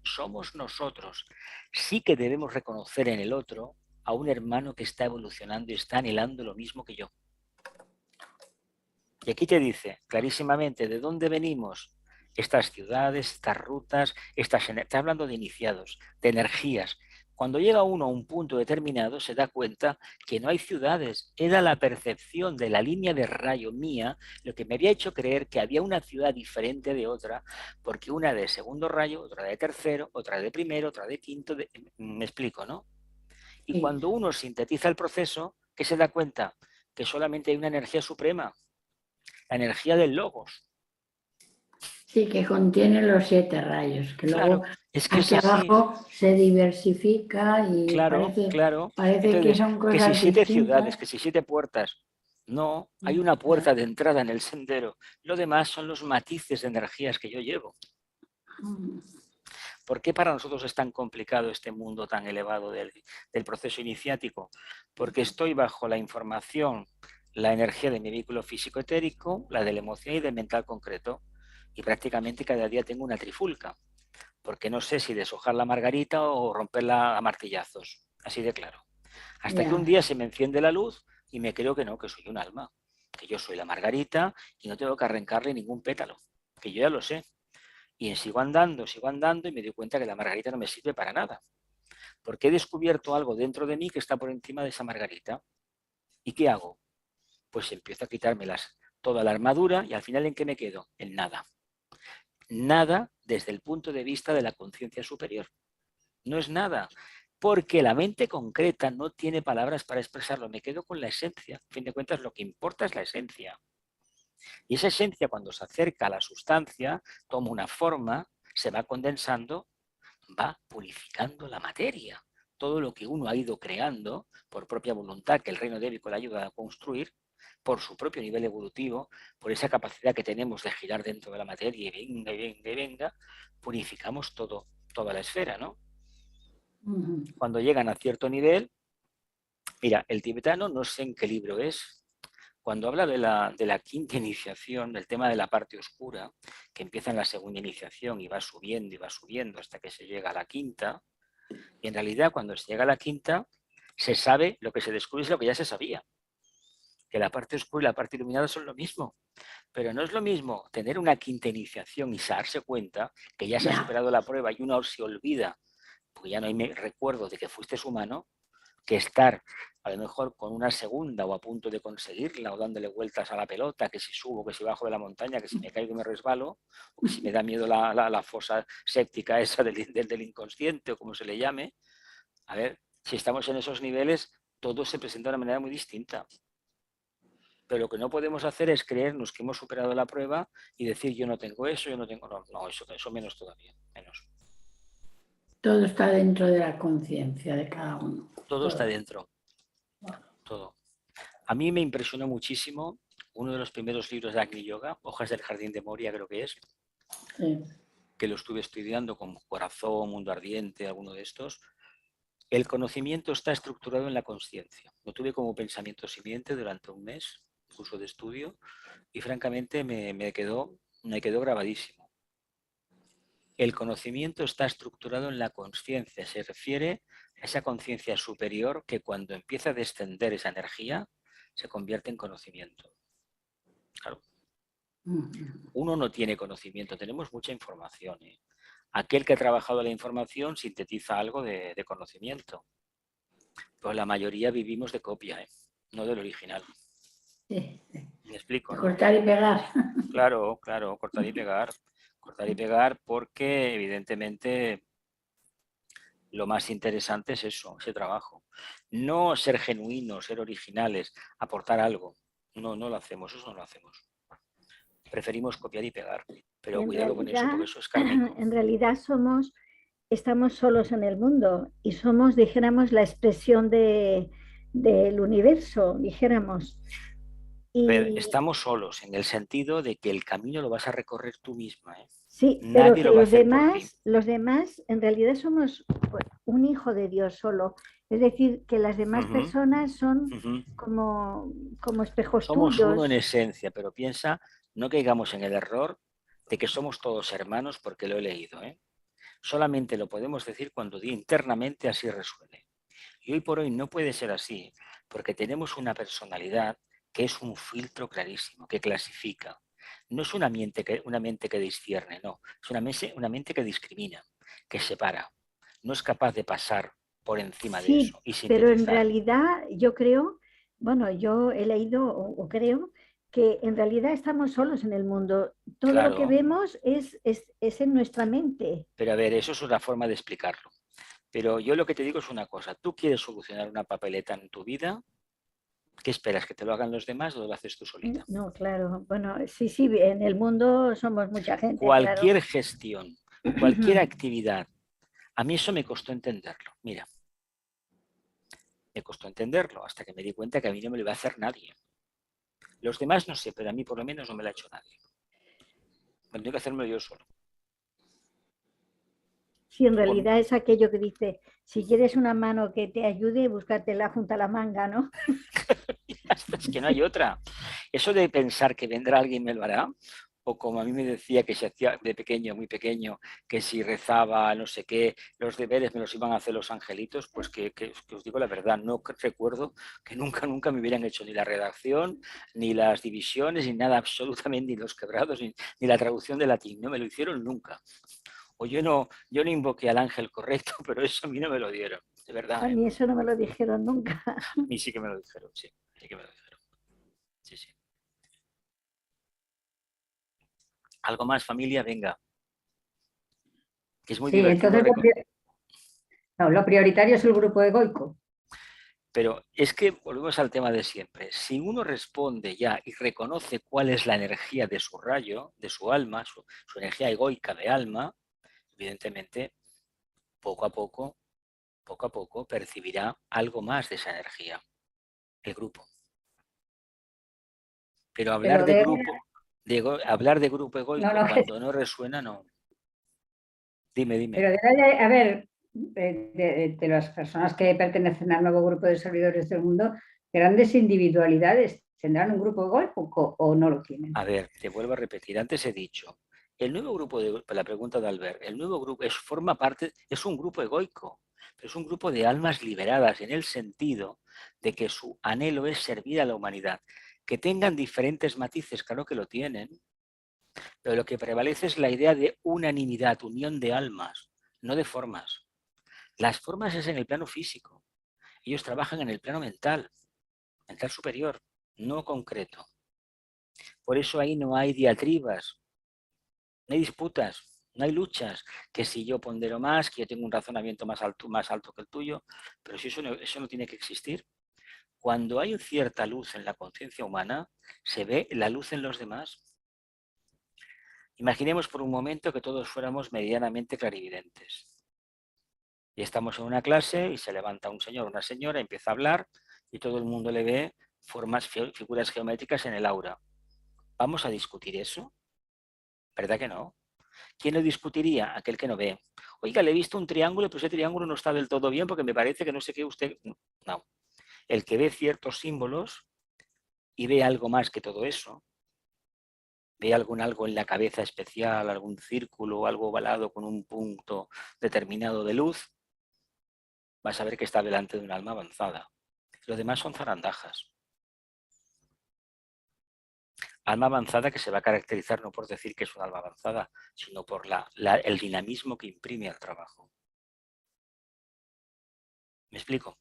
somos nosotros. Sí que debemos reconocer en el otro a un hermano que está evolucionando y está anhelando lo mismo que yo. Y aquí te dice clarísimamente de dónde venimos. Estas ciudades, estas rutas, está hablando de iniciados, de energías. Cuando llega uno a un punto determinado se da cuenta que no hay ciudades. Era la percepción de la línea de rayo mía lo que me había hecho creer que había una ciudad diferente de otra, porque una de segundo rayo, otra de tercero, otra de primero, otra de quinto. Me explico, ¿no? Y cuando uno sintetiza el proceso, ¿qué se da cuenta? Que solamente hay una energía suprema, la energía del logos. Sí, que contiene los 7 rayos, que claro, luego es que hacia abajo se diversifica y parece entonces, que son cosas que si 7 distintas. ciudades, que si 7 puertas. No, hay una puerta de entrada en el sendero. Lo demás son los matices de energías que yo llevo. ¿Por qué para nosotros es tan complicado este mundo tan elevado del proceso iniciático? Porque estoy bajo la información la energía de mi vehículo físico etérico, la de la emoción y del mental concreto. Y prácticamente cada día tengo una trifulca, porque no sé si deshojar la margarita o romperla a martillazos, así de claro. Hasta que un día se me enciende la luz y me creo que no, que soy un alma, que yo soy la margarita y no tengo que arrancarle ningún pétalo, que yo ya lo sé. Y sigo andando y me doy cuenta que la margarita no me sirve para nada, porque he descubierto algo dentro de mí que está por encima de esa margarita. ¿Y qué hago? Pues empiezo a quitarme toda la armadura y al final ¿en qué me quedo? En nada. Nada desde el punto de vista de la conciencia superior. No es nada, porque la mente concreta no tiene palabras para expresarlo. Me quedo con la esencia. A fin de cuentas, lo que importa es la esencia. Y esa esencia, cuando se acerca a la sustancia, toma una forma, se va condensando, va purificando la materia. Todo lo que uno ha ido creando por propia voluntad, que el reino débico le ayuda a construir, por su propio nivel evolutivo, por esa capacidad que tenemos de girar dentro de la materia y venga, y venga, y venga, purificamos toda la esfera, ¿no? Cuando llegan a cierto nivel, mira, el tibetano, no sé en qué libro es, cuando habla de la quinta iniciación, del tema de la parte oscura, que empieza en la segunda iniciación y va subiendo hasta que se llega a la quinta, y en realidad cuando se llega a la quinta, se sabe, lo que se descubre es lo que ya se sabía, que la parte oscura y la parte iluminada son lo mismo. Pero no es lo mismo tener una quinta iniciación y darse cuenta que ya se ha superado la prueba y uno se olvida, porque ya no hay recuerdo de que fuiste humano, que estar a lo mejor con una segunda o a punto de conseguirla o dándole vueltas a la pelota, que si subo, que si bajo de la montaña, que si me caigo y me resbalo, o que si me da miedo la fosa séptica esa del inconsciente o como se le llame. A ver, si estamos en esos niveles, todo se presenta de una manera muy distinta. Pero lo que no podemos hacer es creernos que hemos superado la prueba y decir yo no tengo eso, yo no tengo... No, eso menos todavía, menos. Todo está dentro de la conciencia de cada uno. Todo está dentro, todo. A mí me impresionó muchísimo uno de los primeros libros de Agni Yoga, Hojas del Jardín de Moria creo que es, que lo estuve estudiando con Corazón, Mundo Ardiente, alguno de estos. El conocimiento está estructurado en la consciencia. Lo tuve como pensamiento simiente durante un mes, curso de estudio, y francamente me quedó grabadísimo. El conocimiento está estructurado en la consciencia, se refiere a esa conciencia superior que cuando empieza a descender esa energía se convierte en conocimiento. Claro. Uno no tiene conocimiento, tenemos mucha información. Aquel que ha trabajado la información sintetiza algo de conocimiento. Pero la mayoría vivimos de copia, no del original. Sí. ¿Me explico? ¿No? Cortar y pegar. Claro, cortar y pegar. Cortar y pegar porque evidentemente lo más interesante es eso, ese trabajo. No ser genuinos, ser originales, aportar algo. No lo hacemos, eso no lo hacemos. Preferimos copiar y pegar, pero en cuidado realidad, con eso porque eso es kármico. En realidad estamos solos en el mundo y somos, dijéramos, la expresión del universo, dijéramos. Y estamos solos en el sentido de que el camino lo vas a recorrer tú misma. sí, Nadie pero lo que va a hacer por ti. los demás, en realidad somos un hijo de Dios solo. Es decir, que las demás personas son como espejos Somos tuyos. uno en esencia, pero piensa, no caigamos en el error de que somos todos hermanos porque lo he leído. Solamente lo podemos decir cuando internamente así resuene. Y hoy por hoy no puede ser así, porque tenemos una personalidad que es un filtro clarísimo, que clasifica. No es una mente que discierne, no. Es una mente que discrimina, que separa. No es capaz de pasar por encima de eso y sintetizar. Pero en realidad yo creo, bueno, yo he leído o creo que en realidad estamos solos en el mundo. Todo lo que vemos es en nuestra mente. Pero a ver, eso es una forma de explicarlo. Pero yo lo que te digo es una cosa. ¿Tú quieres solucionar una papeleta en tu vida? ¿Qué esperas? ¿Que te lo hagan los demás o lo haces tú solita? No, claro. Bueno, sí, en el mundo somos mucha gente. Cualquier gestión, cualquier actividad. A mí eso me costó entenderlo. Mira, me costó entenderlo hasta que me di cuenta que a mí no me lo iba a hacer nadie. Los demás no sé, pero a mí por lo menos no me lo ha hecho nadie. Me tengo que hacérmelo yo solo. Sí, en realidad es aquello que dice, si quieres una mano que te ayude, búscatela junto a la manga, ¿no? Es que no hay otra. Eso de pensar que vendrá alguien y me lo hará, o como a mí me decía que se hacía de pequeño, muy pequeño, que si rezaba no sé qué, los deberes me los iban a hacer los angelitos, pues que os digo la verdad, no recuerdo que nunca me hubieran hecho ni la redacción, ni las divisiones, ni nada absolutamente, ni los quebrados, ni la traducción de latín, no me lo hicieron nunca. O yo no invoqué al ángel correcto, pero eso a mí no me lo dieron, de verdad. A mí eso no me lo dijeron nunca. A mí sí que me lo dijeron, sí que me lo dijeron. Sí, sí. ¿Algo más, familia? Venga. Que es muy Sí, divertido. entonces lo prioritario es el grupo egoico. Pero es que volvemos al tema de siempre. Si uno responde ya y reconoce cuál es la energía de su rayo, de su alma, su energía egoica de alma, evidentemente, poco a poco percibirá algo más de esa energía, el grupo. Pero hablar Pero de de, grupo, hablar de grupo no, egoico no, cuando no resuena, no. Dime. pero a ver, de las personas que pertenecen al nuevo grupo de servidores del mundo, grandes individualidades, ¿tendrán un grupo egoico o no lo tienen? A ver, te vuelvo a repetir, antes he dicho, el nuevo grupo, la pregunta de Albert, el nuevo grupo forma parte, es un grupo egoico, pero es un grupo de almas liberadas en el sentido de que su anhelo es servir a la humanidad. Que tengan diferentes matices, claro que lo tienen, pero lo que prevalece es la idea de unanimidad, unión de almas, no de formas. Las formas es en el plano físico, ellos trabajan en el plano mental superior, no concreto. Por eso ahí no hay diatribas, no hay disputas, no hay luchas, que si yo pondero más, que yo tengo un razonamiento más alto que el tuyo, pero si eso no tiene que existir. Cuando hay cierta luz en la conciencia humana, se ve la luz en los demás. Imaginemos por un momento que todos fuéramos medianamente clarividentes. Y estamos en una clase y se levanta un señor o una señora, empieza a hablar y todo el mundo le ve figuras geométricas en el aura. ¿Vamos a discutir eso? ¿Verdad que no? ¿Quién lo discutiría? Aquel que no ve. Oiga, le he visto un triángulo, pero ese triángulo no está del todo bien porque me parece que no sé qué usted... No. El que ve ciertos símbolos y ve algo más que todo eso, ve algo en la cabeza especial, algún círculo, algo ovalado con un punto determinado de luz, va a saber que está delante de un alma avanzada. Los demás son zarandajas. Alma avanzada que se va a caracterizar no por decir que es un alma avanzada, sino por el dinamismo que imprime al trabajo. ¿Me explico?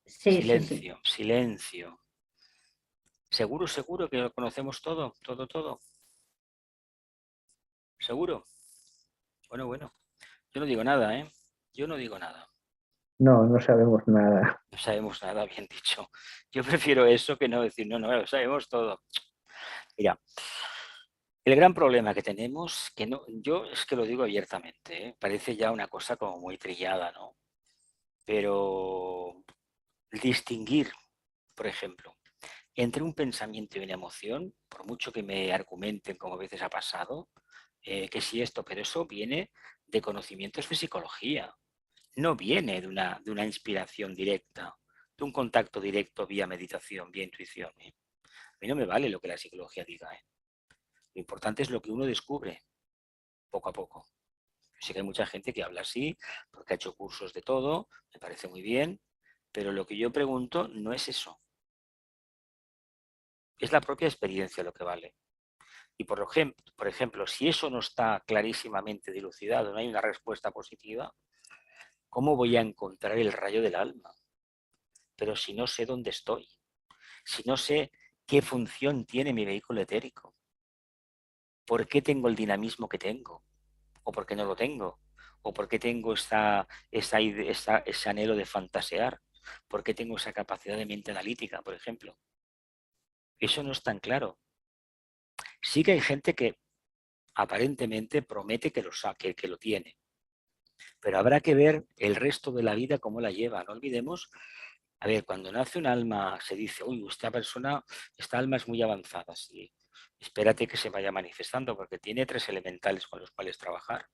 Sí, Silencio, sí. silencio. ¿Seguro que lo conocemos todo? ¿Seguro? Bueno. Yo no digo nada, ¿eh? Yo no digo nada. No, no sabemos nada. No sabemos nada, bien dicho. Yo prefiero eso que no decir, no, lo sabemos todo. Mira, el gran problema que tenemos, que no, yo es que lo digo abiertamente, ¿eh? Parece ya una cosa como muy trillada, ¿no? Pero distinguir, por ejemplo, entre un pensamiento y una emoción, por mucho que me argumenten como a veces ha pasado, que sí esto, pero eso viene de conocimientos de psicología, no viene de una inspiración directa, de un contacto directo vía meditación, vía intuición. ¿Eh? A mí no me vale lo que la psicología diga. ¿Eh? Lo importante es lo que uno descubre poco a poco. Yo sé que hay mucha gente que habla así, porque ha hecho cursos de todo, me parece muy bien, pero lo que yo pregunto no es eso. Es la propia experiencia lo que vale. Y por ejemplo, si eso no está clarísimamente dilucidado, no hay una respuesta positiva, ¿cómo voy a encontrar el rayo del alma? Pero si no sé dónde estoy, si no sé qué función tiene mi vehículo etérico, por qué tengo el dinamismo que tengo, o por qué no lo tengo, o por qué tengo ese anhelo de fantasear, por qué tengo esa capacidad de mente analítica, por ejemplo. Eso no es tan claro. Sí que hay gente que aparentemente promete que lo tiene, pero habrá que ver el resto de la vida cómo la lleva. No olvidemos, a ver, cuando nace un alma se dice, uy, esta alma es muy avanzada, sí. Espérate que se vaya manifestando porque tiene 3 elementales con los cuales trabajar.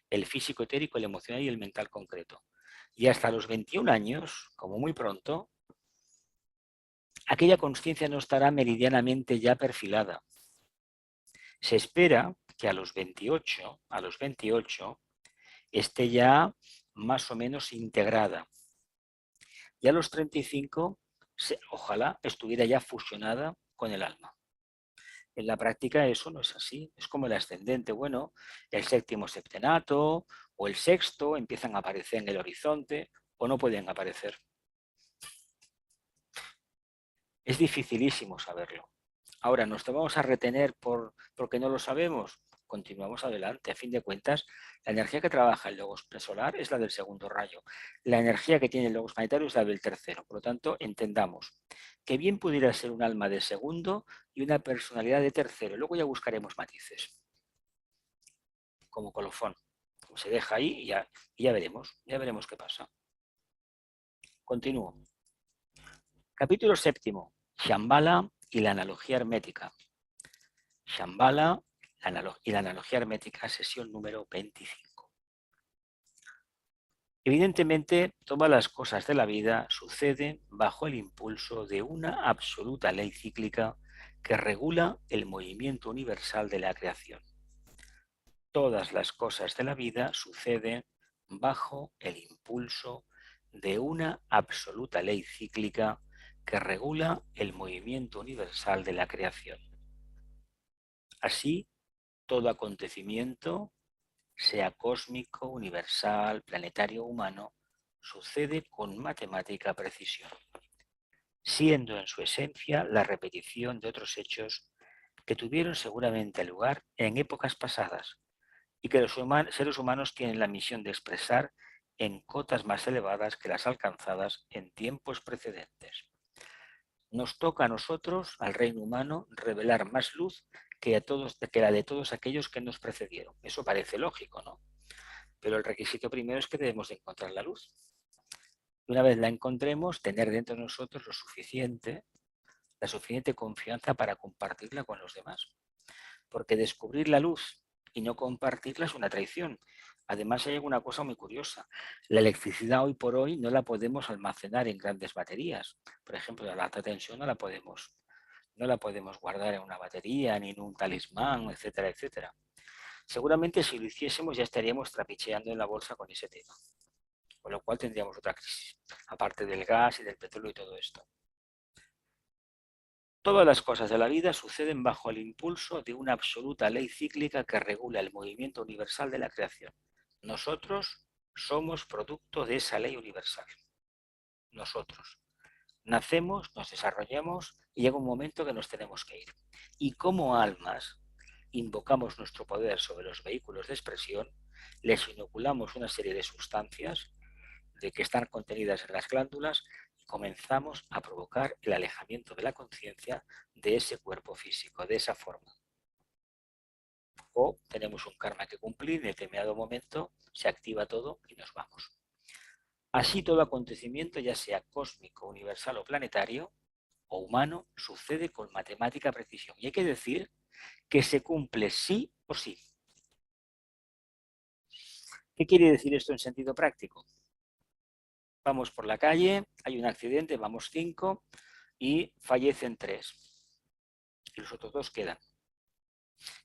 El físico etérico, el emocional y el mental concreto. Y hasta los 21 años, como muy pronto, aquella conciencia no estará meridianamente ya perfilada. Se espera que a los 28 esté ya más o menos integrada. Y a los 35, ojalá estuviera ya fusionada con el alma. En la práctica eso no es así, es como el ascendente. Bueno, el séptimo septenato o el sexto empiezan a aparecer en el horizonte o no pueden aparecer. Es dificilísimo saberlo. Ahora, ¿nos vamos a retener porque no lo sabemos? Continuamos adelante. A fin de cuentas, la energía que trabaja el logos presolar es la del segundo rayo. La energía que tiene el logos planetario es la del tercero. Por lo tanto, entendamos que bien pudiera ser un alma de segundo y una personalidad de tercero. Luego ya buscaremos matices. Como colofón. Como se deja ahí y ya veremos qué pasa. Continúo. Capítulo séptimo. Shambhala y la analogía hermética. Shambhala y la analogía hermética, sesión número 25. Evidentemente, todas las cosas de la vida suceden bajo el impulso de una absoluta ley cíclica que regula el movimiento universal de la creación. Todas las cosas de la vida suceden bajo el impulso de una absoluta ley cíclica que regula el movimiento universal de la creación. Así, todo acontecimiento, sea cósmico, universal, planetario o humano, sucede con matemática precisión, siendo en su esencia la repetición de otros hechos que tuvieron seguramente lugar en épocas pasadas y que los seres humanos tienen la misión de expresar en cotas más elevadas que las alcanzadas en tiempos precedentes. Nos toca a nosotros, al reino humano, revelar más luz que la de todos aquellos que nos precedieron. Eso parece lógico, ¿no? Pero el requisito primero es que debemos de encontrar la luz. Y una vez la encontremos, tener dentro de nosotros la suficiente confianza para compartirla con los demás. Porque descubrir la luz y no compartirla es una traición. Además hay una cosa muy curiosa. La electricidad hoy por hoy no la podemos almacenar en grandes baterías. Por ejemplo, la alta tensión no la podemos guardar en una batería, ni en un talismán, etcétera, etcétera. Seguramente si lo hiciésemos ya estaríamos trapicheando en la bolsa con ese tema. Con lo cual tendríamos otra crisis, aparte del gas y del petróleo y todo esto. Todas las cosas de la vida suceden bajo el impulso de una absoluta ley cíclica que regula el movimiento universal de la creación. Nosotros somos producto de esa ley universal. Nosotros. Nacemos, nos desarrollamos y llega un momento que nos tenemos que ir. Y como almas invocamos nuestro poder sobre los vehículos de expresión, les inoculamos una serie de sustancias de que están contenidas en las glándulas y comenzamos a provocar el alejamiento de la conciencia de ese cuerpo físico, de esa forma. O tenemos un karma que cumplir, en determinado momento se activa todo y nos vamos. Así todo acontecimiento, ya sea cósmico, universal o planetario, o humano, sucede con matemática precisión. Y hay que decir que se cumple sí o sí. ¿Qué quiere decir esto en sentido práctico? Vamos por la calle, hay un accidente, vamos 5 y fallecen 3. Y los otros 2 quedan.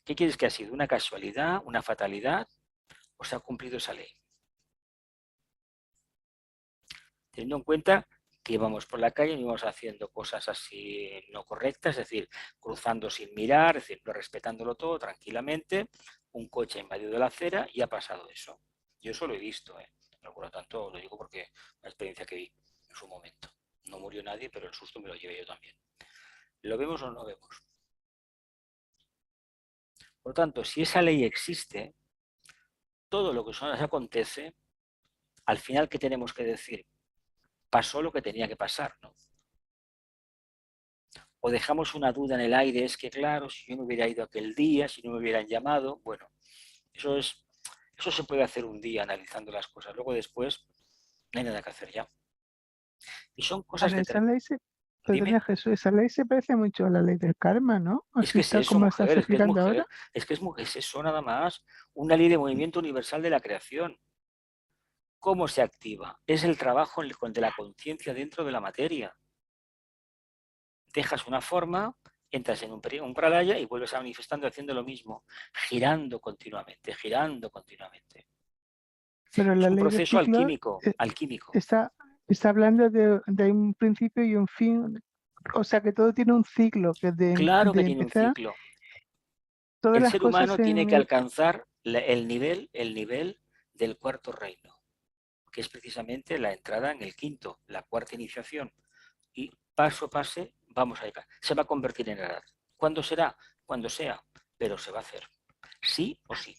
¿Qué quieres que ha sido? ¿Una casualidad, una fatalidad o se ha cumplido esa ley? Teniendo en cuenta que íbamos por la calle y íbamos haciendo cosas así no correctas, es decir, cruzando sin mirar, es decir, no respetándolo todo tranquilamente, un coche ha invadido la acera y ha pasado eso. Yo eso lo he visto, pero por lo tanto lo digo porque una experiencia que vi en su momento. No murió nadie, pero el susto me lo llevé yo también. ¿Lo vemos o no lo vemos? Por lo tanto, si esa ley existe, todo lo que nos acontece, al final, ¿qué tenemos que decir? Pasó lo que tenía que pasar, ¿no? O dejamos una duda en el aire, es que claro, si yo me hubiera ido aquel día, si no me hubieran llamado, bueno, eso se puede hacer un día analizando las cosas, luego después no hay nada que hacer ya. Y son cosas Vale, perdona Jesús, esa ley se parece mucho a la ley del karma, ¿no? Es que es eso, como mujer, estás explicando ahora. Es que es eso nada más, una ley de movimiento universal de la creación. ¿Cómo se activa? Es el trabajo de la conciencia dentro de la materia. Dejas una forma, entras en un pralaya y vuelves a manifestando haciendo lo mismo, girando continuamente, girando continuamente. Pero Es la un ley de proceso ciclo alquímico. está hablando de un principio y un fin. O sea que todo tiene un ciclo, que Claro de que tiene un empezar ciclo. todas El las ser humano cosas tiene en que alcanzar el nivel del cuarto reino, que es precisamente la entrada en el quinto, la cuarta iniciación. Y paso a paso vamos a llegar. Se va a convertir en edad. ¿Cuándo será? Cuando sea, pero se va a hacer. Sí o sí.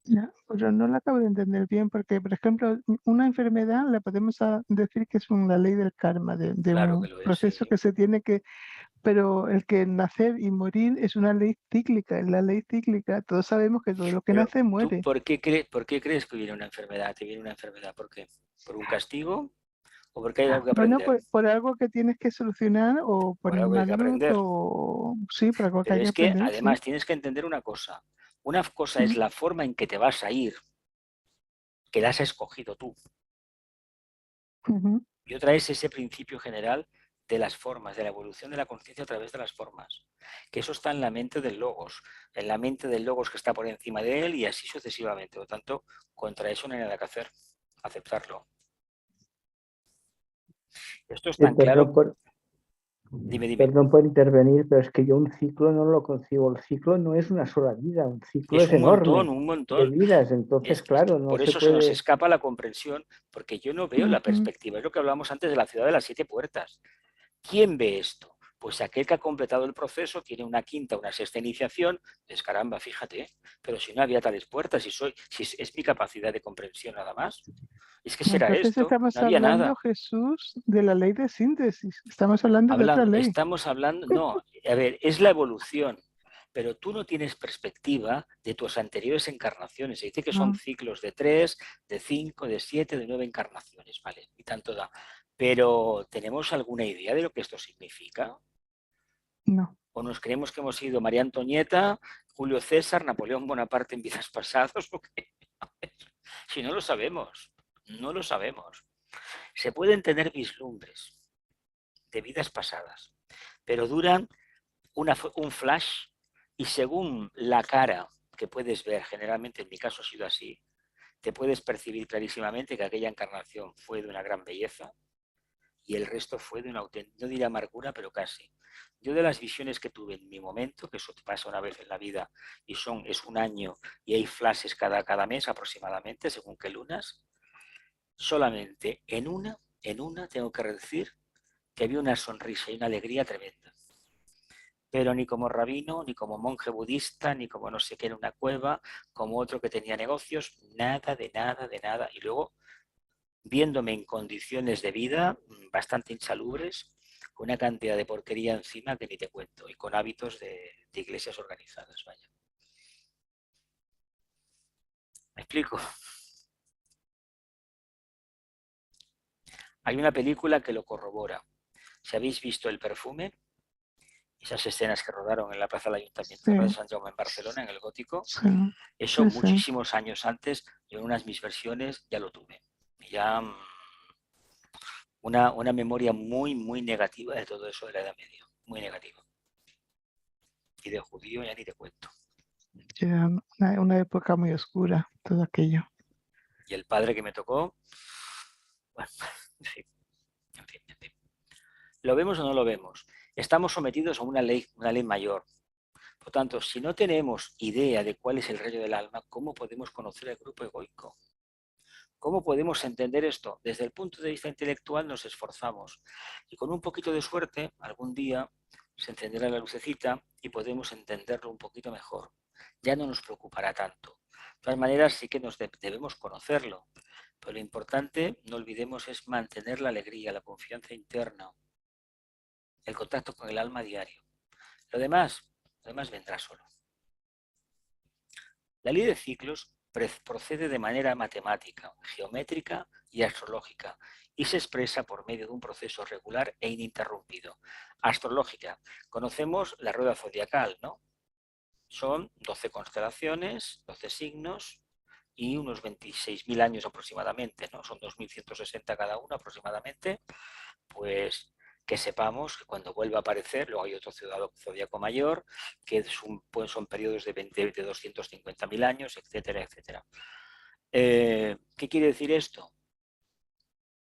Ya, pero no la acabo de entender bien, porque, por ejemplo, una enfermedad la podemos decir que es una ley del karma, de Claro que un lo es, sí. proceso que se tiene que, pero el que nacer y morir es una ley cíclica, es la ley cíclica. Todos sabemos que todo lo que Pero nace ¿tú muere. por qué crees que viene una enfermedad? ¿Te viene una enfermedad? ¿Por qué? ¿Por un castigo? ¿O porque hay algo que Bueno, aprender? por algo que tienes que solucionar o por Por algo que hay que maltrato, aprender. o sí, por algo que Pero hay que es que aprender, sí. además tienes que entender una cosa. Una cosa es Mm, la forma en que te vas a ir, que la has escogido tú. ujú. Y otra es ese principio general de las formas, de la evolución de la conciencia a través de las formas. Que eso está en la mente del logos, en la mente del logos que está por encima de él y así sucesivamente. Por lo tanto, contra eso no hay nada que hacer, aceptarlo. Esto es tan claro. Perdón por, Dime. perdón por intervenir, pero es que yo un ciclo no lo concibo. El ciclo no es una sola vida, un ciclo Es es enorme un de montón. vidas. Entonces, Es que claro, no por se eso se nos puede. escapa la comprensión, porque yo no veo la Ujú. perspectiva. Es lo que hablamos antes de la ciudad de las 7 puertas. ¿Quién ve esto? Pues aquel que ha completado el proceso, tiene una quinta, una sexta iniciación, es caramba, fíjate, pero si no había tales puertas, si es mi capacidad de comprensión nada más, es que será Entonces esto, no estamos había hablando, nada. Jesús, de la ley de síntesis. Estamos hablando de otra ley. Estamos hablando, no, a ver, es la evolución, pero tú no tienes perspectiva de tus anteriores encarnaciones. Se dice que son Ah, ciclos de 3, de 5, de 7, de 9 encarnaciones, ¿vale? Y tanto da. Pero ¿tenemos alguna idea de lo que esto significa? no. ¿O nos creemos que hemos sido María Antonieta, Julio César, Napoleón Bonaparte en vidas pasadas? ¿O qué? Si no lo sabemos, no lo sabemos. Se pueden tener vislumbres de vidas pasadas, pero duran un flash y según la cara que puedes ver, generalmente en mi caso ha sido así, te puedes percibir clarísimamente que aquella encarnación fue de una gran belleza y el resto fue de una auténtica, no diría amargura, pero casi. Yo de las visiones que tuve en mi momento, que eso te pasa una vez en la vida y es un año y hay flashes cada mes aproximadamente, según qué lunas, solamente en una tengo que decir que había una sonrisa y una alegría tremenda. Pero ni como rabino, ni como monje budista, ni como no sé qué en una cueva, como otro que tenía negocios, nada de nada de nada. Y luego viéndome en condiciones de vida bastante insalubres, con una cantidad de porquería encima que ni te cuento, y con hábitos de iglesias organizadas, vaya. ¿Me explico? Hay una película que lo corrobora. Si habéis visto El perfume, esas escenas que rodaron en la plaza del Ayuntamiento, Sí, la plaza de San Jaume en Barcelona, en el Gótico, sí, eso sí, sí. muchísimos años antes, yo en unas de mis versiones ya lo tuve. Ya una memoria muy, muy negativa de todo eso de la Edad Media, muy negativa. Y de judío ya ni te cuento. Era una época muy oscura, todo aquello. Y el padre que me tocó, bueno, en fin. ¿Lo vemos o no lo vemos? Estamos sometidos a una ley mayor. Por tanto, si no tenemos idea de cuál es el rayo del alma, ¿cómo podemos conocer el grupo egoico? ¿Cómo podemos entender esto? Desde el punto de vista intelectual nos esforzamos y con un poquito de suerte algún día se encenderá la lucecita y podemos entenderlo un poquito mejor. Ya no nos preocupará tanto. De todas maneras sí que debemos conocerlo, pero lo importante, no olvidemos, es mantener la alegría, la confianza interna, el contacto con el alma diario. Lo demás vendrá solo. La ley de ciclos procede de manera matemática, geométrica y astrológica y se expresa por medio de un proceso regular e ininterrumpido. Astrológica. Conocemos la rueda zodiacal, ¿no? Son 12 constelaciones, 12 signos, y unos 26.000 años aproximadamente, ¿no? Son 2.160 cada uno aproximadamente, pues que sepamos que cuando vuelva a aparecer, luego hay otro zodiaco mayor, que pues son periodos de 250.000 años, etcétera, etcétera. ¿Qué quiere decir esto?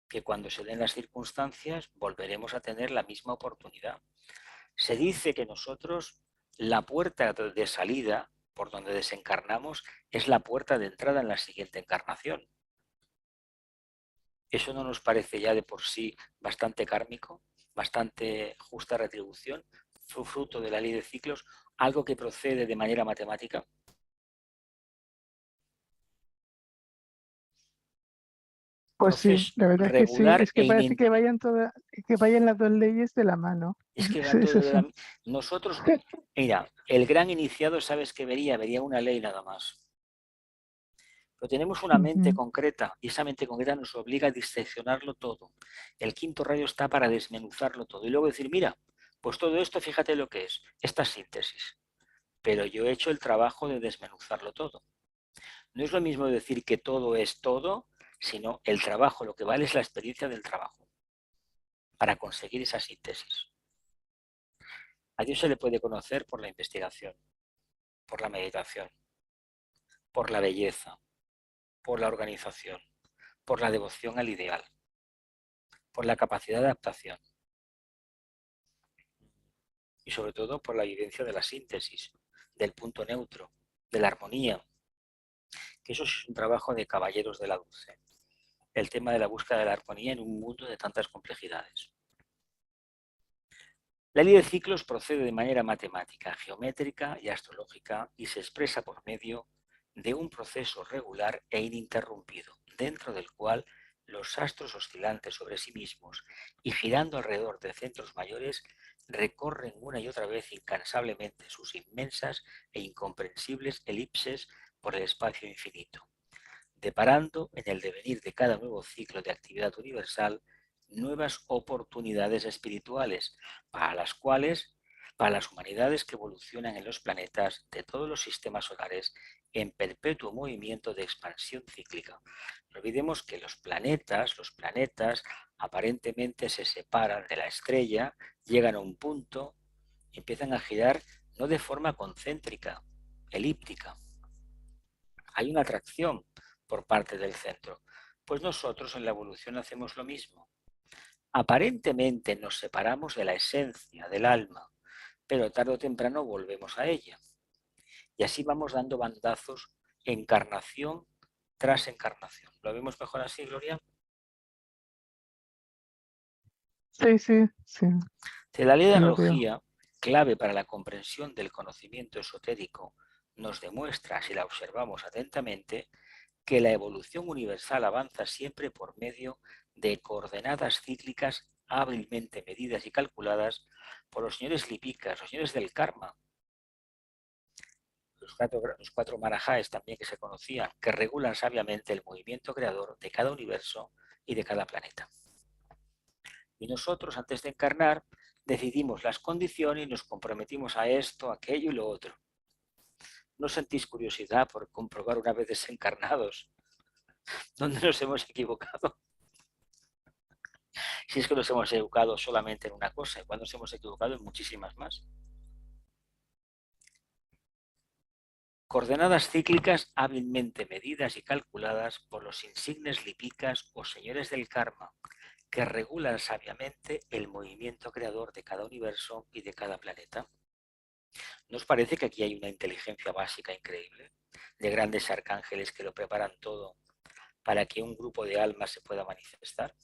Que cuando se den las circunstancias volveremos a tener la misma oportunidad. Se dice que nosotros, la puerta de salida por donde desencarnamos es la puerta de entrada en la siguiente encarnación. ¿Eso no nos parece ya de por sí bastante kármico, bastante justa retribución, fruto de la ley de ciclos, algo que procede de manera matemática? Pues sí, Entonces, la verdad es que sí, regular es que parece que vayan las dos leyes de la mano. Es que Es van todo de eso. Nosotros, mira, el gran iniciado, ¿sabes qué vería? Vería una ley nada más. Pero tenemos una mente concreta y esa mente concreta nos obliga a diseccionarlo todo. El quinto rayo está para desmenuzarlo todo y luego decir, mira, pues todo esto, fíjate lo que es, esta síntesis. Pero yo he hecho el trabajo de desmenuzarlo todo. No es lo mismo decir que todo es todo, sino el trabajo, lo que vale es la experiencia del trabajo para conseguir esa síntesis. A Dios se le puede conocer por la investigación, por la meditación, por la belleza, por la organización, por la devoción al ideal, por la capacidad de adaptación y sobre todo por la vivencia de la síntesis, del punto neutro, de la armonía, que eso es un trabajo de caballeros de la dulce. El tema de la búsqueda de la armonía en un mundo de tantas complejidades. La ley de ciclos procede de manera matemática, geométrica y astrológica y se expresa por medio de un proceso regular e ininterrumpido, dentro del cual los astros oscilantes sobre sí mismos y girando alrededor de centros mayores recorren una y otra vez incansablemente sus inmensas e incomprensibles elipses por el espacio infinito, deparando en el devenir de cada nuevo ciclo de actividad universal nuevas oportunidades espirituales para las humanidades que evolucionan en los planetas de todos los sistemas solares en perpetuo movimiento de expansión cíclica. No olvidemos que los planetas aparentemente se separan de la estrella, llegan a un punto y empiezan a girar no de forma concéntrica, elíptica. Hay una atracción por parte del centro. Pues nosotros en la evolución hacemos lo mismo. Aparentemente nos separamos de la esencia, del alma, pero tarde o temprano volvemos a ella. Y así vamos dando bandazos encarnación tras encarnación. ¿Lo vemos mejor así, Gloria? Sí, sí, sí. La ley de Lo veo. analogía, clave para la comprensión del conocimiento esotérico, nos demuestra, si la observamos atentamente, que la evolución universal avanza siempre por medio de coordenadas cíclicas hábilmente medidas y calculadas por los señores lipicas, los señores del karma, los cuatro marajáes también que se conocían, que regulan sabiamente el movimiento creador de cada universo y de cada planeta. Y nosotros, antes de encarnar, decidimos las condiciones y nos comprometimos a esto, aquello y lo otro. ¿No sentís curiosidad por comprobar una vez desencarnados dónde nos hemos equivocado? Si es que nos hemos equivocado solamente en una cosa, igual nos hemos equivocado en muchísimas más. Coordenadas cíclicas hábilmente medidas y calculadas por los insignes lipicas o señores del karma, que regulan sabiamente el movimiento creador de cada universo y de cada planeta. ¿No os parece que aquí hay una inteligencia básica increíble? De grandes arcángeles que lo preparan todo para que un grupo de almas se pueda manifestar.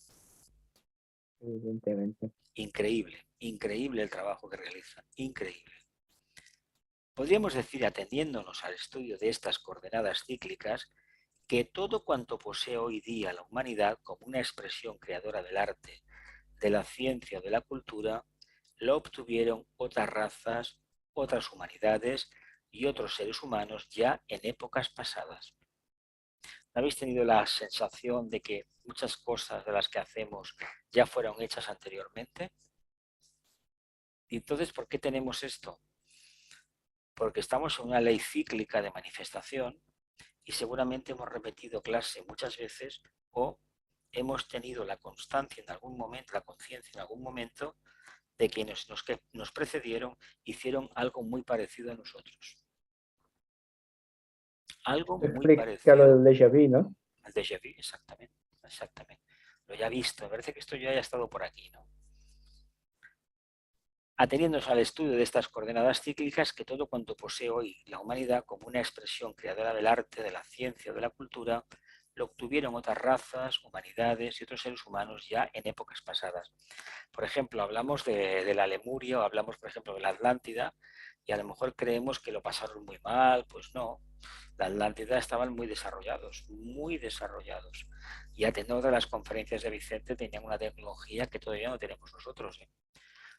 Evidentemente. Increíble, increíble el trabajo que realizan, increíble. Podríamos decir, atendiéndonos al estudio de estas coordenadas cíclicas, que todo cuanto posee hoy día la humanidad como una expresión creadora del arte, de la ciencia o de la cultura, lo obtuvieron otras razas, otras humanidades y otros seres humanos ya en épocas pasadas. ¿No habéis tenido la sensación de que muchas cosas de las que hacemos ya fueron hechas anteriormente? ¿Y entonces por qué tenemos esto? Porque estamos en una ley cíclica de manifestación y seguramente hemos repetido clase muchas veces o hemos tenido la constancia en algún momento, la conciencia en algún momento de que los que nos precedieron hicieron algo muy parecido a nosotros. Algo muy parecido. Lo del déjà vu, ¿no? El déjà vu, exactamente, exactamente. Lo ya visto, me parece que esto ya haya estado por aquí, ¿no? Ateniéndose al estudio de estas coordenadas cíclicas, que todo cuanto posee hoy la humanidad como una expresión creadora del arte, de la ciencia o de la cultura, lo obtuvieron otras razas, humanidades y otros seres humanos ya en épocas pasadas. Por ejemplo, hablamos de la Lemuria o hablamos, por ejemplo, de la Atlántida y a lo mejor creemos que lo pasaron muy mal, pues no. La Atlántida estaban muy desarrollados, muy desarrollados. Y a tenor de las conferencias de Vicente tenían una tecnología que todavía no tenemos nosotros.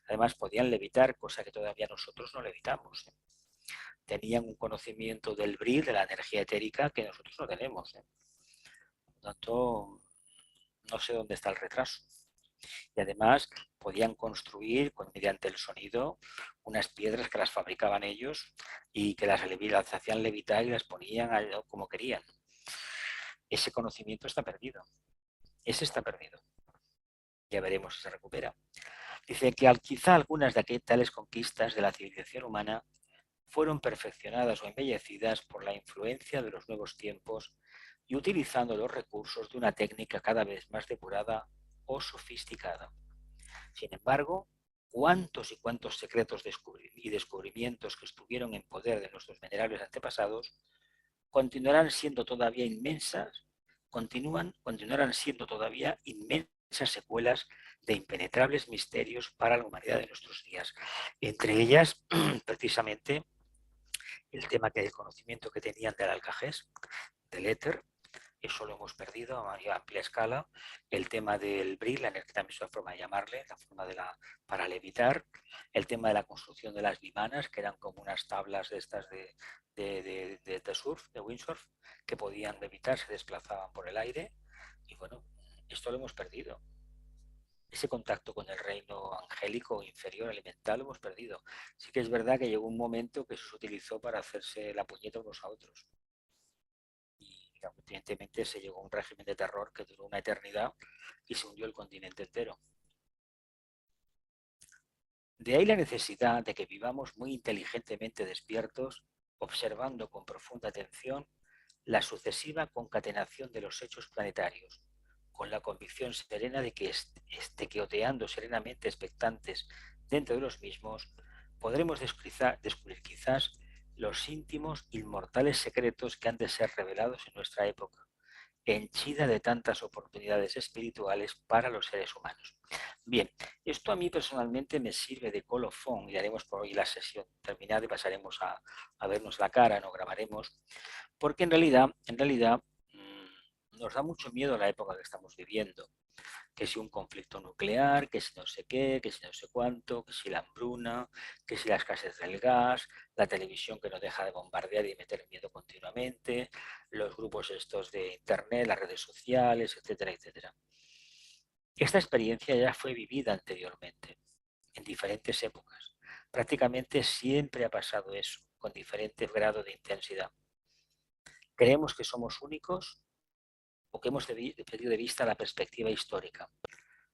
Además, podían levitar, cosa que todavía nosotros no levitamos. Tenían un conocimiento del brillo, de la energía etérica, que nosotros no tenemos. Por lo tanto, no sé dónde está el retraso. Y además, podían construir, mediante el sonido, unas piedras que las fabricaban ellos y que las hacían levitar y las ponían como querían. Ese conocimiento está perdido. Ese está perdido. Ya veremos si se recupera. Dice que quizá algunas de tales conquistas de la civilización humana fueron perfeccionadas o embellecidas por la influencia de los nuevos tiempos y utilizando los recursos de una técnica cada vez más depurada o sofisticada. Sin embargo, cuántos y cuántos secretos y descubrimientos que estuvieron en poder de nuestros venerables antepasados continuarán siendo todavía continuarán siendo todavía inmensas secuelas de impenetrables misterios para la humanidad de nuestros días. Entre ellas, precisamente, el tema del conocimiento que tenían del Alcagés, del éter, eso lo hemos perdido a amplia escala. El tema del Brill, la energía también es una forma de llamarle, la forma para levitar. El tema de la construcción de las bimanas, que eran como unas tablas de estas de surf, de windsurf, que podían levitar, se desplazaban por el aire. Y bueno, esto lo hemos perdido. Ese contacto con el reino angélico inferior, elemental, lo hemos perdido. Sí que es verdad que llegó un momento que eso se utilizó para hacerse la puñeta unos a otros. Y evidentemente se llegó a un régimen de terror que duró una eternidad y se hundió el continente entero. De ahí la necesidad de que vivamos muy inteligentemente despiertos, observando con profunda atención la sucesiva concatenación de los hechos planetarios, con la convicción serena de que oteando serenamente expectantes dentro de los mismos, podremos descubrir quizás los íntimos, inmortales secretos que han de ser revelados en nuestra época, henchida de tantas oportunidades espirituales para los seres humanos. Bien, esto a mí personalmente me sirve de colofón y daremos por hoy la sesión terminada y pasaremos a vernos la cara, no grabaremos, porque en realidad nos da mucho miedo la época que estamos viviendo. Que si un conflicto nuclear, que si no sé qué, que si no sé cuánto, que si la hambruna, que si la escasez del gas, la televisión que no deja de bombardear y meter miedo continuamente, los grupos estos de internet, las redes sociales, etcétera, etcétera. Esta experiencia ya fue vivida anteriormente, en diferentes épocas. Prácticamente siempre ha pasado eso, con diferente grado de intensidad. Creemos que somos únicos o que hemos perdido de vista la perspectiva histórica.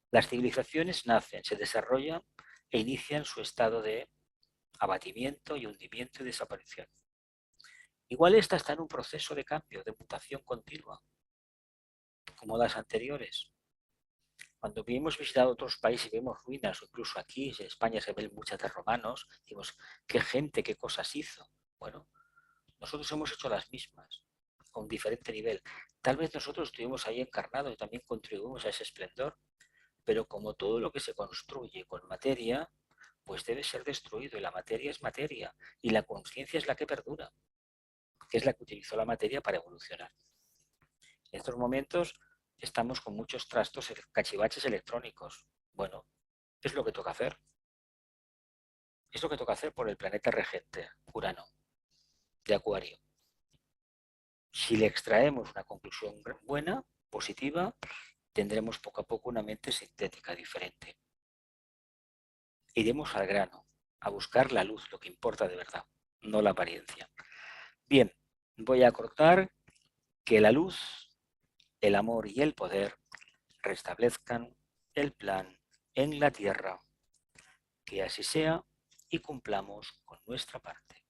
Las civilizaciones nacen, se desarrollan e inician su estado de abatimiento y hundimiento y desaparición. Igual esta está en un proceso de cambio, de mutación continua, como las anteriores. Cuando hemos visitado otros países y vemos ruinas, o incluso aquí en España se ven muchas de romanos, decimos, qué gente, qué cosas hizo. Bueno, nosotros hemos hecho las mismas, con diferente nivel. Tal vez nosotros estuvimos ahí encarnados y también contribuimos a ese esplendor, pero como todo lo que se construye con materia, pues debe ser destruido, y la materia es materia, y la conciencia es la que perdura, que es la que utilizó la materia para evolucionar. En estos momentos estamos con muchos trastos, cachivaches electrónicos. Bueno, es lo que toca hacer. Es lo que toca hacer por el planeta regente, Urano, de Acuario. Si le extraemos una conclusión buena, positiva, tendremos poco a poco una mente sintética diferente. Iremos al grano, a buscar la luz, lo que importa de verdad, no la apariencia. Bien, voy a cortar Que la luz, el amor y el poder restablezcan el plan en la tierra. Que así sea y cumplamos con nuestra parte.